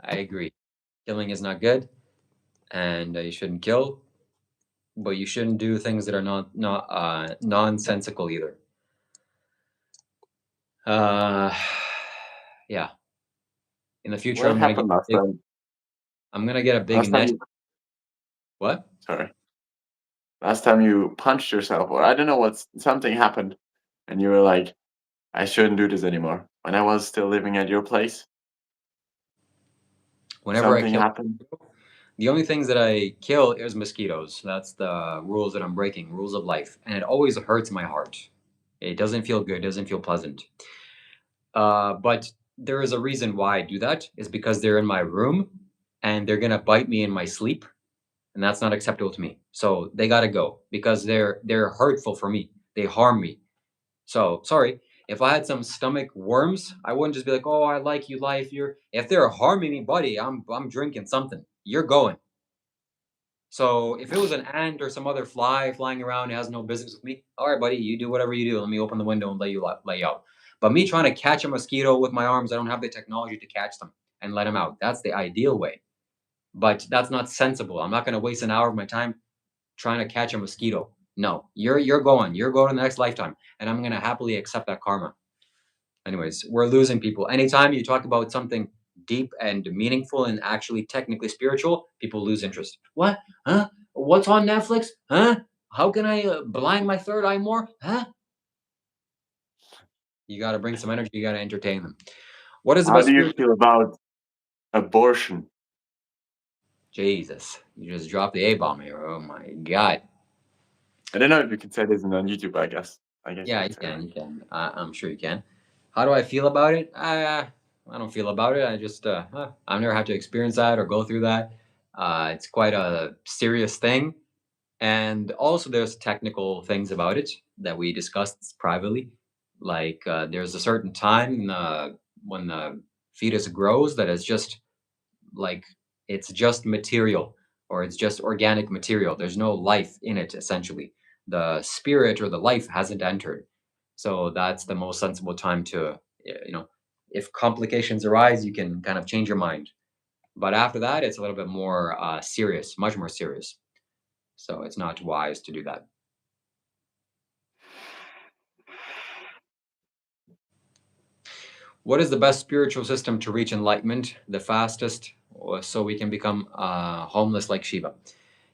I agree. Killing is not good, and you shouldn't kill, but you shouldn't do things that are not nonsensical either. Uh, yeah. In the future, What happened last time? I'm gonna get a big Last time net. you What? sorry. Last time you punched yourself, or I don't know what something happened, and you were like, "I shouldn't do this anymore." When I was still living at your place, Whenever I something kill, happened. the only things that I kill is mosquitoes. That's the rules that I'm breaking, rules of life, and it always hurts my heart. It doesn't feel good. Doesn't feel pleasant. But there is a reason why I do that. Is because they're in my room, and they're gonna bite me in my sleep, and that's not acceptable to me. So they gotta go because they're hurtful for me. They harm me. So sorry. If I had some stomach worms, I wouldn't just be like, "Oh, I like you, life." You're if they're harming me, buddy, I'm drinking something. You're going. So if it was an ant or some other fly flying around, it has no business with me. All right, buddy, you do whatever you do. Let me open the window and let you out. But me trying to catch a mosquito with my arms, I don't have the technology to catch them and let them out. That's the ideal way. But that's not sensible. I'm not going to waste an hour of my time trying to catch a mosquito. No, you're going. You're going to the next lifetime, and I'm going to happily accept that karma. Anyways, we're losing people. Anytime you talk about something deep and meaningful and actually technically spiritual, people lose interest. What? Huh? What's on Netflix? Huh? How can I blind my third eye more? Huh? You got to bring some energy. You got to entertain them. What is the How best do you spiritual? feel about abortion? Jesus, you just dropped the A bomb here. Oh my God. I don't know if you can say this on YouTube. I guess. I guess you Yeah, can you say can. that. You can. I'm sure you can. How do I feel about it? I don't feel about it. I just I've never had to experience that or go through that. It's quite a serious thing, and also there's technical things about it that we discussed privately. Like there's a certain time when the fetus grows that is just like it's just material or it's just organic material. There's no life in it essentially. the spirit or the life hasn't entered. So that's the most sensible time to, you know, if complications arise, you can kind of change your mind. But after that, it's a little bit more serious, much more serious. So it's not wise to do that. What is the best spiritual system to reach enlightenment the fastest, so we can become homeless like Shiva?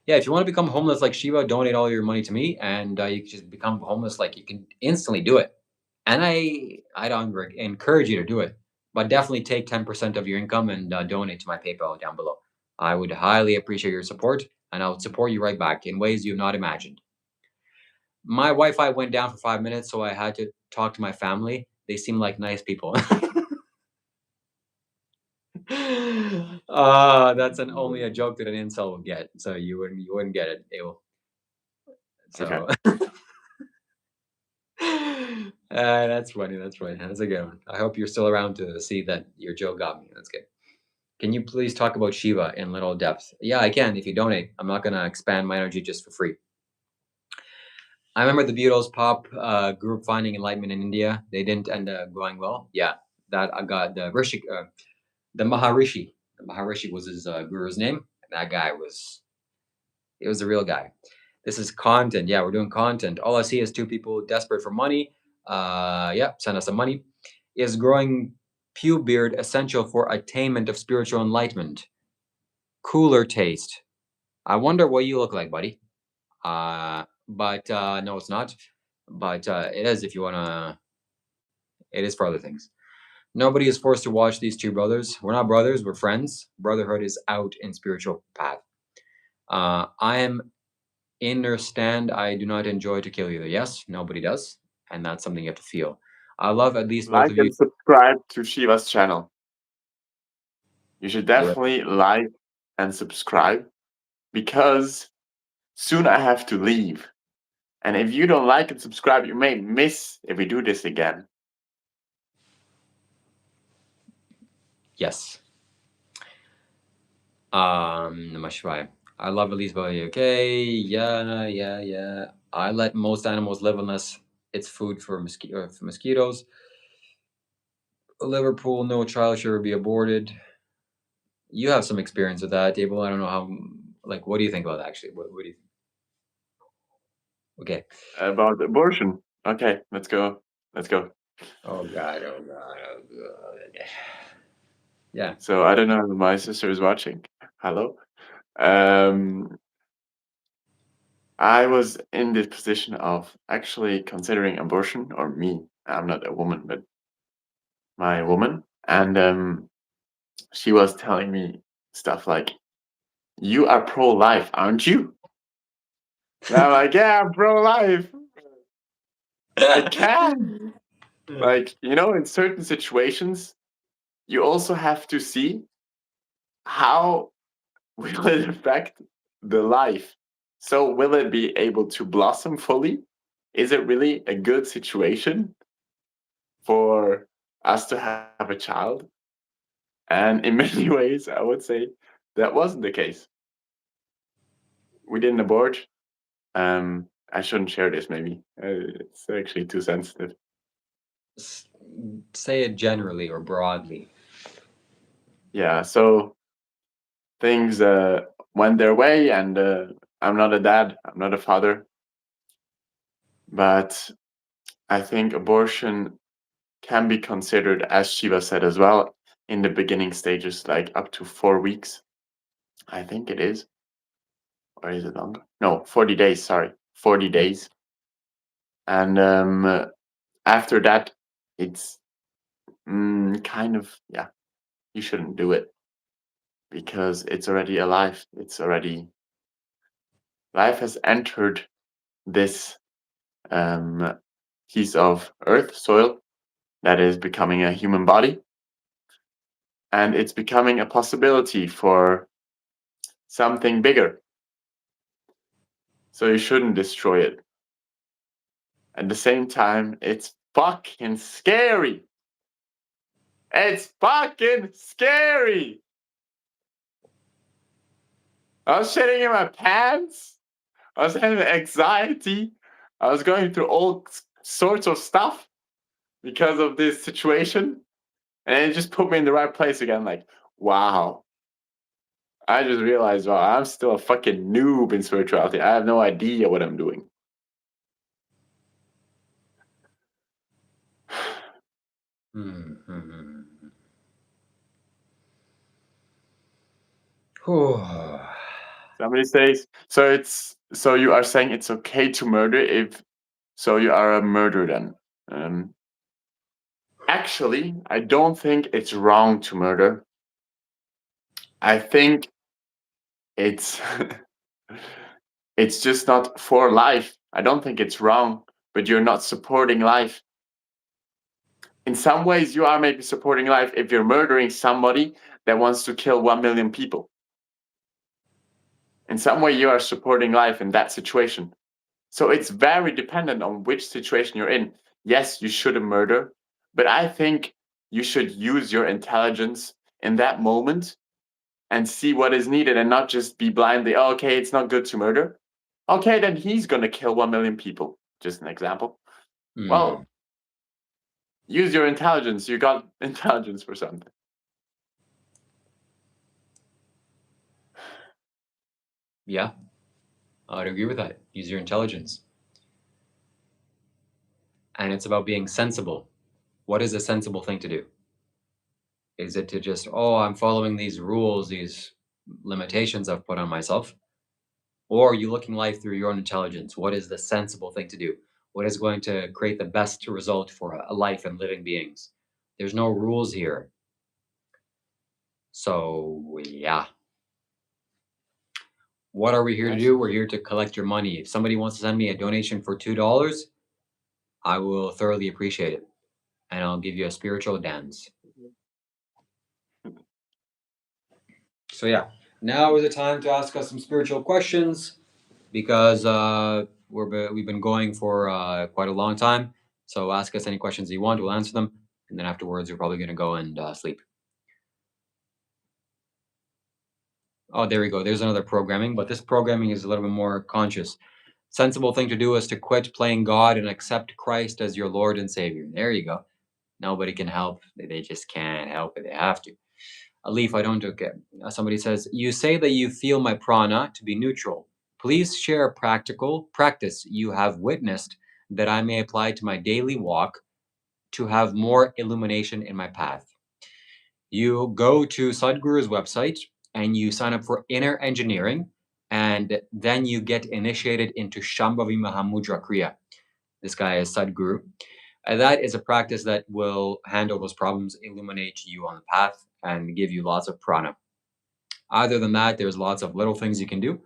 Yeah, if you want to become homeless like Shiva, donate all your money to me, and you can just become homeless. Like you can instantly do it. And I don't encourage you to do it, but definitely take 10% of your income and donate to my PayPal down below. I would highly appreciate your support, and I would support you right back in ways you've not imagined. My Wi-Fi went down for 5 minutes, so I had to talk to my family. They seem like nice people. That's an only a joke that an incel would get. So you wouldn't get it, Abel. Okay. So that's funny. That's funny. That's a good one. I hope you're still around to see that your joke got me. That's good. Can you please talk about Shiva in little depth? Yeah, I can if you donate. I'm not gonna expand my energy just for free. I remember the Beatles pop group finding enlightenment in India. They didn't end up going well. Yeah, that I got the Maharishi. The Maharishi was his guru's name. That guy was It was a real guy. This is content. Yeah, we're doing content. All I see is two people desperate for money. Yeah, send us some money. Is growing pew beard essential for attainment of spiritual enlightenment? Cooler taste. I wonder what you look like, buddy. But no, it's not. But it is if you wanna. It is for other things. Nobody is forced to watch these two brothers. We're not brothers. We're friends. Brotherhood is out in spiritual path. I am understand I do not enjoy to kill either. Yes, nobody does, and that's something you have to feel. I love at least both Like of you. and subscribe to Shiva's channel. You should Do it. definitely like and subscribe because soon I have to leave. And if you don't like and subscribe, you may miss if we do this again. Yes. Namah Shivaya. I love at least both of you. Okay. Yeah, yeah, yeah. I let most animals live unless it's food for mosquitoes. Liverpool, no child should ever be aborted. You have some experience with that, Abel. I don't know how. Like, what do you think about that, actually? What do you? Okay. About abortion. Okay, let's go. Let's go. Oh God. Oh God. Oh God. Yeah. So I don't know if my sister is watching. Hello. Um, I was in this position of actually considering abortion, or me. I'm not a woman, but my woman, and she was telling me stuff like, "You are pro-life, aren't you?" And I'm like, "Yeah, I'm pro-life. I can." Like, in certain situations, you also have to see how will it affect the life. So, will it be able to blossom fully? Is it really a good situation for us to have a child? And in many ways, I would say that wasn't the case. We didn't abort. I shouldn't share this, maybe. It's actually too sensitive. S- Say it generally or broadly. Yeah, so things went their way, and I'm not a dad, I'm not a father, but I think abortion can be considered, as Shiva said as well, in the beginning stages, like up to 4 weeks. I think it is. Or is it longer? No, 40 days, sorry. 40 days. And after that, it's kind of, yeah, you shouldn't do it because it's already alive. Life has entered this um, piece of earth, soil, that is becoming a human body. And it's becoming a possibility for something bigger. So you shouldn't destroy it. At the same time, it's fucking scary. It's fucking scary. I was shitting in my pants. I was having anxiety. I was going through all sorts of stuff because of this situation, and it just put me in the right place again. Like, wow, I just realized, wow, I'm still a fucking noob in spirituality. I have no idea what I'm doing. Hmm. Whew. Somebody says, so you are saying it's okay to murder if so you are a murderer then. Actually, I don't think it's wrong to murder. I think it's it's just not for life. I don't think it's wrong, but you're not supporting life. In some ways, you are maybe supporting life if you're murdering somebody that wants to kill 1 million people. In some way, you are supporting life in that situation. So it's very dependent on which situation you're in. Yes, you shouldn't murder, but I think you should use your intelligence in that moment and see what is needed and not just be blindly, oh, okay, it's not good to murder. Okay, then he's going to kill 1 million people. Just an example. Hmm. Well, use your intelligence. You got intelligence for something. Yeah, I'd agree with that. Use your intelligence. And it's about being sensible. What is a sensible thing to do? Is it to just, oh, I'm following these rules, these limitations I've put on myself? Or are you looking life through your own intelligence? What is the sensible thing to do? What is going to create the best result for a life and living beings? There's no rules here. So, yeah. What are we here to Yes. do? We're here to collect your money. If somebody wants to send me a donation for $2, I will thoroughly appreciate it. And I'll give you a spiritual dance. So, yeah. Now is the time to ask us some spiritual questions because we've been going for quite a long time. So ask us any questions you want, we'll answer them, and then afterwards we're probably going to go and sleep. Oh, there we go. There's another programming, but this programming is a little bit more conscious. Sensible thing to do is to quit playing God and accept Christ as your Lord and Savior. There you go. Nobody can help. They just can't help it. They have to. A leaf, I don't get. Somebody says, you say that you feel my prana to be neutral. Please share a practical practice you have witnessed that I may apply to my daily walk to have more illumination in my path. You go to Sadhguru's website and you sign up for inner engineering, and then you get initiated into Shambhavi Mahamudra Kriya. This guy is Sadhguru. That is a practice that will handle those problems, illuminate you on the path, and give you lots of prana. Other than that, there's lots of little things you can do.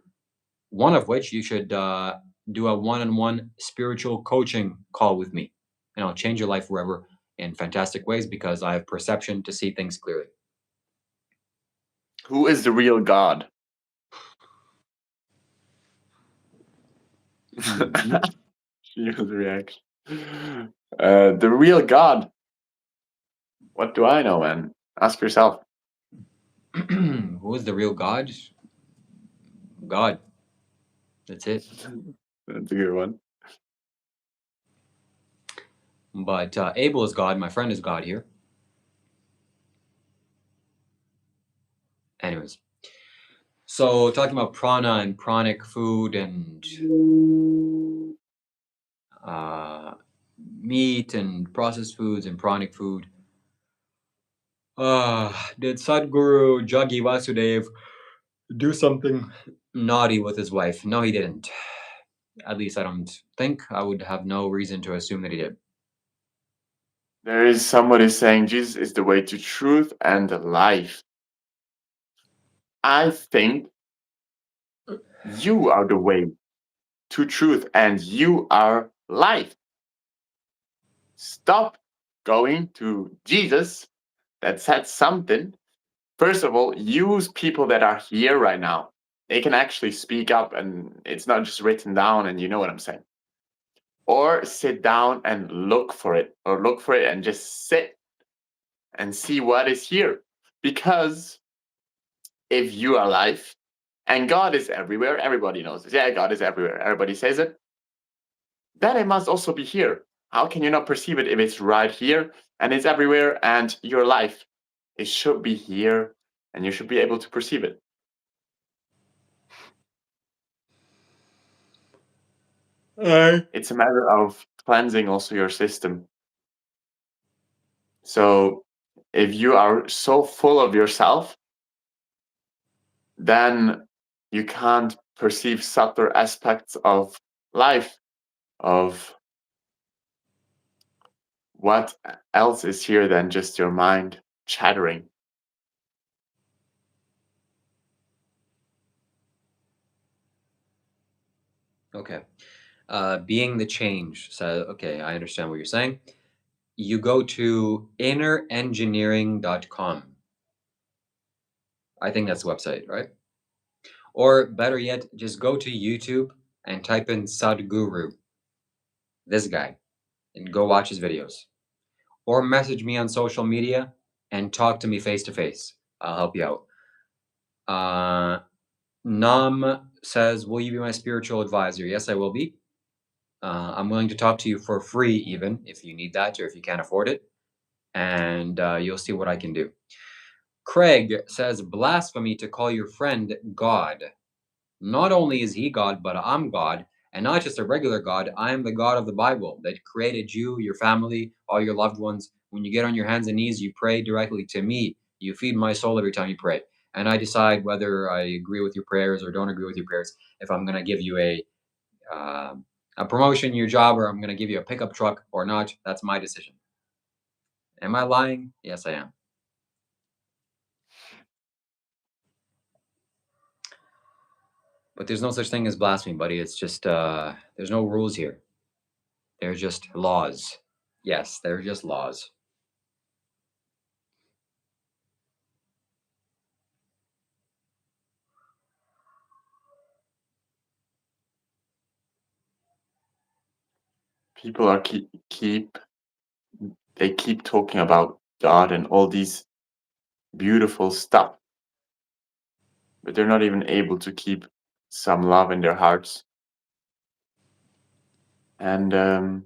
One of which you should do a one-on-one spiritual coaching call with me, and I'll change your life forever in fantastic ways because I have perception to see things clearly. Who is the real God? Shiva's reaction. The real God. What do I know, man? Ask yourself. Who is the real God? God. That's it. That's a good one. But Abel is God. My friend is God here. Anyways, so talking about prana and pranic food and uh, meat and processed foods and pranic food. Did Sadhguru Jaggi Vasudev do something naughty with his wife? No, he didn't. At least I don't think. I would have no reason to assume that he did. There is somebody saying Jesus is the way to truth and life. I think you are the way to truth and you are life. Stop going to Jesus that said something. First of all, use people that are here right now. They can actually speak up and it's not just written down and you know what I'm saying. Or sit down and look for it, or look for it and just sit and see what is here. Because if you are life and God is everywhere, everybody knows this. Yeah, God is everywhere. Everybody says it. then it must also be here. How can you not perceive it if it's right here and it's everywhere and your life? It should be here and you should be able to perceive it. It's a matter of cleansing also your system. So if you are so full of yourself, then you can't perceive subtler aspects of life, of what else is here than just your mind chattering. Okay. Being the change. So, okay, I understand what you're saying. You go to innerengineering.com. I think that's the website, right? Or better yet, just go to YouTube and type in Sadhguru, this guy, and go watch his videos. Or message me on social media and talk to me face to face. I'll help you out. Nam says, will you be my spiritual advisor? Yes, I will be. I'm willing to talk to you for free, even if you need that or if you can't afford it. And you'll see what I can do. Craig says, blasphemy to call your friend God. Not only is he God, but I'm God, and not just a regular God. I am the God of the Bible that created you, your family, all your loved ones. When you get on your hands and knees, you pray directly to me. You feed my soul every time you pray. And I decide whether I agree with your prayers or don't agree with your prayers. If I'm going to give you uh, a promotion in your job or I'm going to give you a pickup truck or not, that's my decision. Am I lying? Yes, I am. But there's no such thing as blasphemy, buddy. It's just there's no rules here. They're just laws. Yes, they're just laws. People are they keep talking about God and all these beautiful stuff, but they're not even able to keep some love in their hearts. And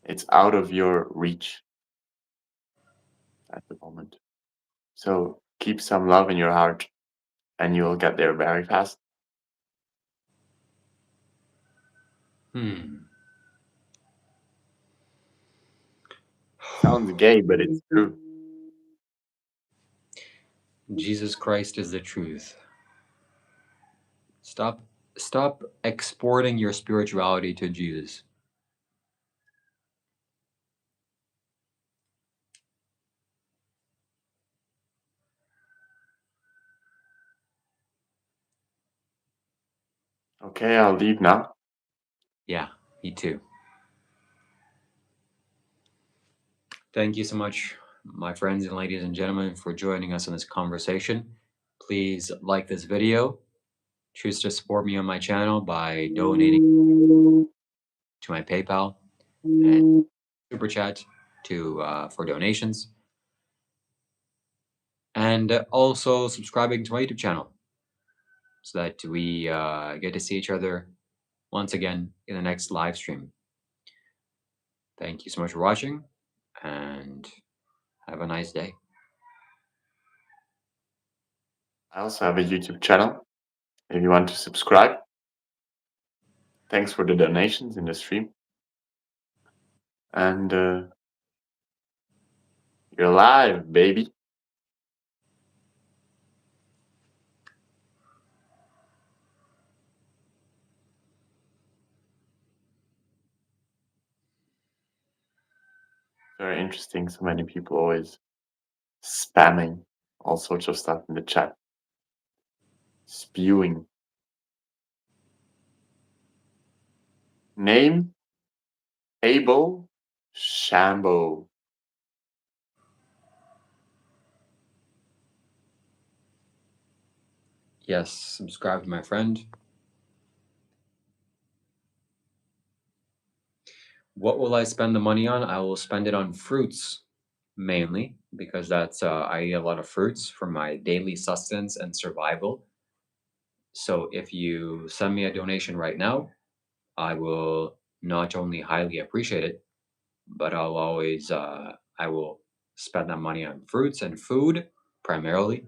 it's out of your reach at the moment. So keep some love in your heart and you'll get there very fast. Hmm. Sounds gay, but it's true. Jesus Christ is the truth. Stop stop exporting your spirituality to Jesus. Okay, I'll leave now. Yeah, me too. Thank you so much, my friends and ladies and gentlemen, for joining us in this conversation. Please like this video. Choose to support me on my channel by donating to my PayPal and super chat to for donations, and also subscribing to my YouTube channel so that we get to see each other once again in the next live stream. Thank you so much for watching, and have a nice day. I also have a YouTube channel if you want to subscribe. Thanks for the donations in the stream. And you're live, baby. Very interesting. So many people always spamming all sorts of stuff in the chat, spewing. Name Abel Shambo. Yes, subscribe to my friend. What will I spend the money on? I will spend it on fruits mainly because that's I eat a lot of fruits for my daily sustenance and survival. So if you send me a donation right now, I will not only highly appreciate it, but I will spend that money on fruits and food primarily,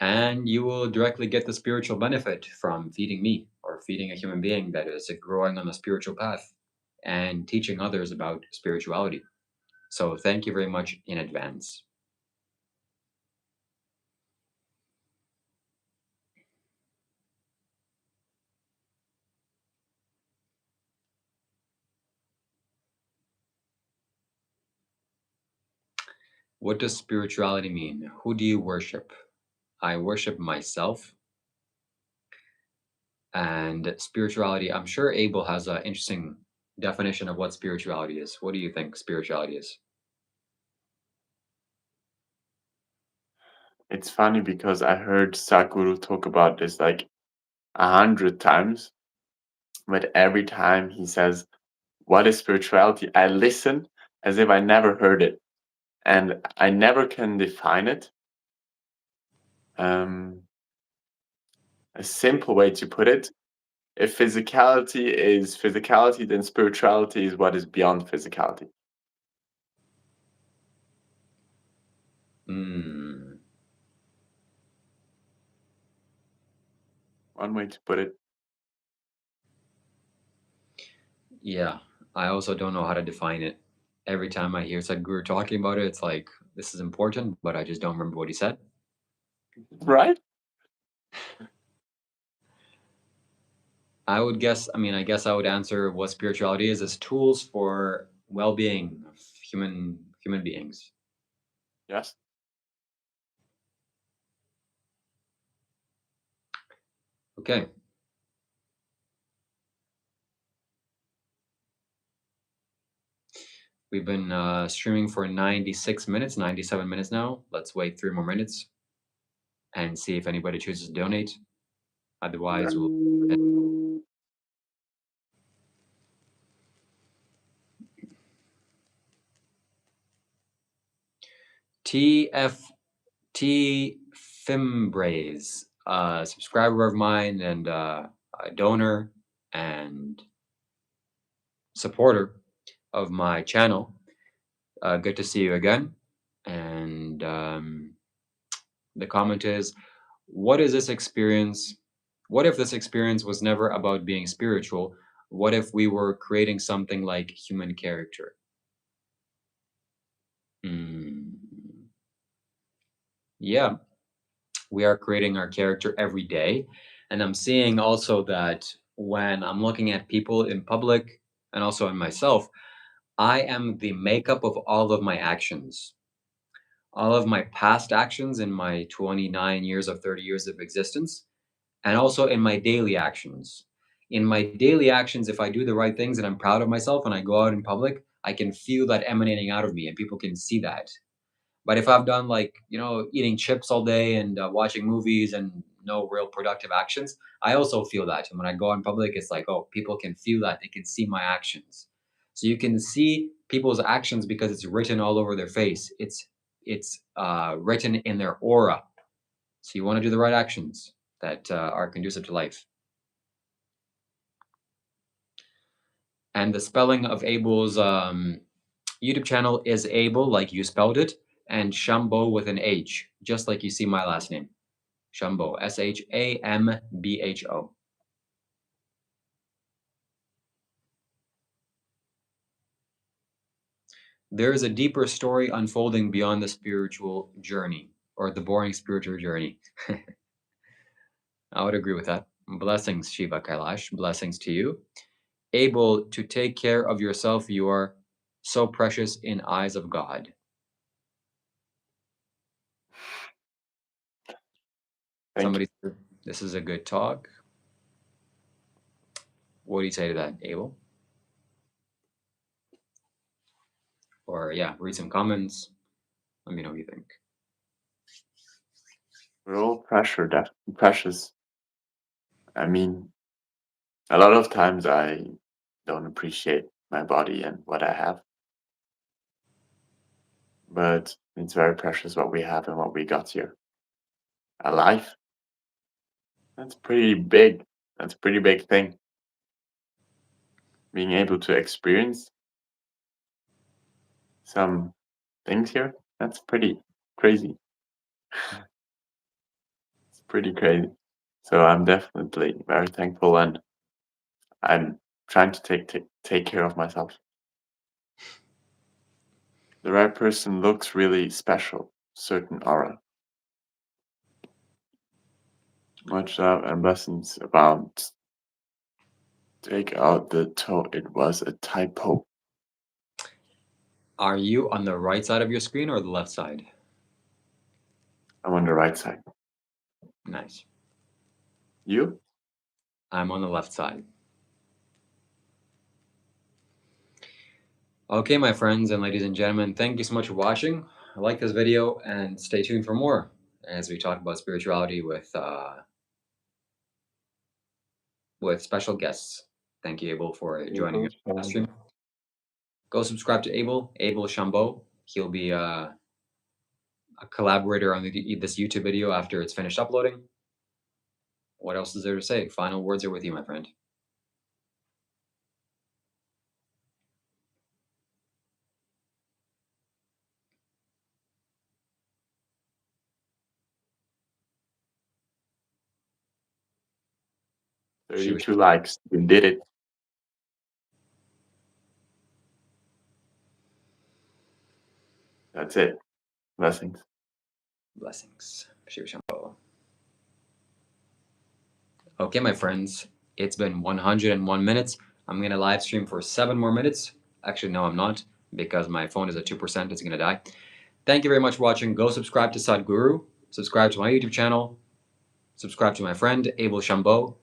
and you will directly get the spiritual benefit from feeding me or feeding a human being that is growing on the spiritual path and teaching others about spirituality. So thank you very much in advance. What does spirituality mean? Who do you worship? I worship myself. And spirituality, I'm sure Abel has an interesting definition of what spirituality is. What do you think spirituality is? It's funny because I heard Sakuru talk about this like 100 times, but every time he says, "What is spirituality?" I listen as if I never heard it, and I never can define it. Um, a simple way to put it: if physicality is physicality, then spirituality is what is beyond physicality. Hmm. One way to put it. Yeah, I also don't know how to define it. Every time I hear Sadhguru talking about it, it's like this is important, but I just don't remember what he said. Right? I guess I would answer what spirituality is as tools for well-being of human beings. Yes. Okay, we've been streaming for 96 minutes, 97 minutes now. Let's wait 3 more minutes and see if anybody chooses to donate. Otherwise, we'll TFT Fimbraze, a subscriber of mine and a donor and supporter of my channel. Good to see you again. And the comment is, what is this experience? What if this experience was never about being spiritual? What if we were creating something like human character? Hmm. Yeah, we are creating our character every day. And I'm seeing also that when I'm looking at people in public and also in myself, I am the makeup of all of my actions. All of my past actions in my 29 years of 30 years of existence, and also in my daily actions. In my daily actions, if I do the right things and I'm proud of myself and I go out in public, I can feel that emanating out of me and people can see that. But if I've done like, eating chips all day and watching movies and no real productive actions, I also feel that. And when I go in public, it's like, oh, people can feel that. They can see my actions. So you can see people's actions because it's written all over their face. It's written in their aura. So you want to do the right actions that are conducive to life. And the spelling of Abel's YouTube channel is Abel, like you spelled it, and Shambo with an H, just like you see my last name. Shambo, Shambo. There is a deeper story unfolding beyond the spiritual journey or the boring spiritual journey. I would agree with that. Blessings, Shiva Kailash. Blessings to you. Able to take care of yourself, you are so precious in eyes of God. Thank you. Somebody said, this is a good talk. What do you say to that, Abel? Or yeah, read some comments. Let me know what you think. We're all precious. I mean, a lot of times I don't appreciate my body and what I have, but it's very precious what we have and what we got here. A life, That's pretty big. That's a pretty big thing. Being able to experience some things here, that's pretty crazy. It's pretty crazy. So I'm definitely very thankful, and I'm trying to take care of myself. The right person looks really special, certain aura. Much love and blessings about take out the toe. It was a typo. Are you on the right side of your screen or the left side? I'm on the right side. Nice. You? I'm on the left side. Okay, my friends and ladies and gentlemen, thank you so much for watching. Like this video and stay tuned for more as we talk about spirituality with special guests. Thank you, Abel, for joining us on the stream. Go subscribe to Abel Chambeau. He'll be a collaborator on this YouTube video after it's finished uploading. What else is there to say? Final words are with you, my friend. Shiva. 32 likes. You did it. That's it. Blessings. Blessings. Shiva Shambho. Okay, my friends, it's been 101 minutes. I'm going to live stream for 7 more minutes. Actually, no, I'm not, because my phone is at 2%. It's going to die. Thank you very much for watching. Go subscribe to Sadhguru. Subscribe to my YouTube channel. Subscribe to my friend, Abel Chambeau.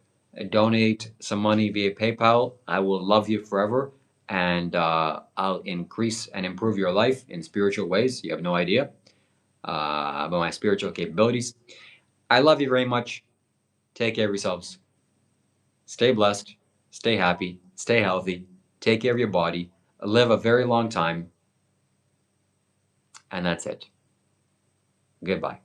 Donate some money via PayPal. I will love you forever. And I'll increase and improve your life in spiritual ways. You have no idea about my spiritual capabilities. I love you very much. Take care of yourselves. Stay blessed. Stay happy. Stay healthy. Take care of your body. Live a very long time. And that's it. Goodbye.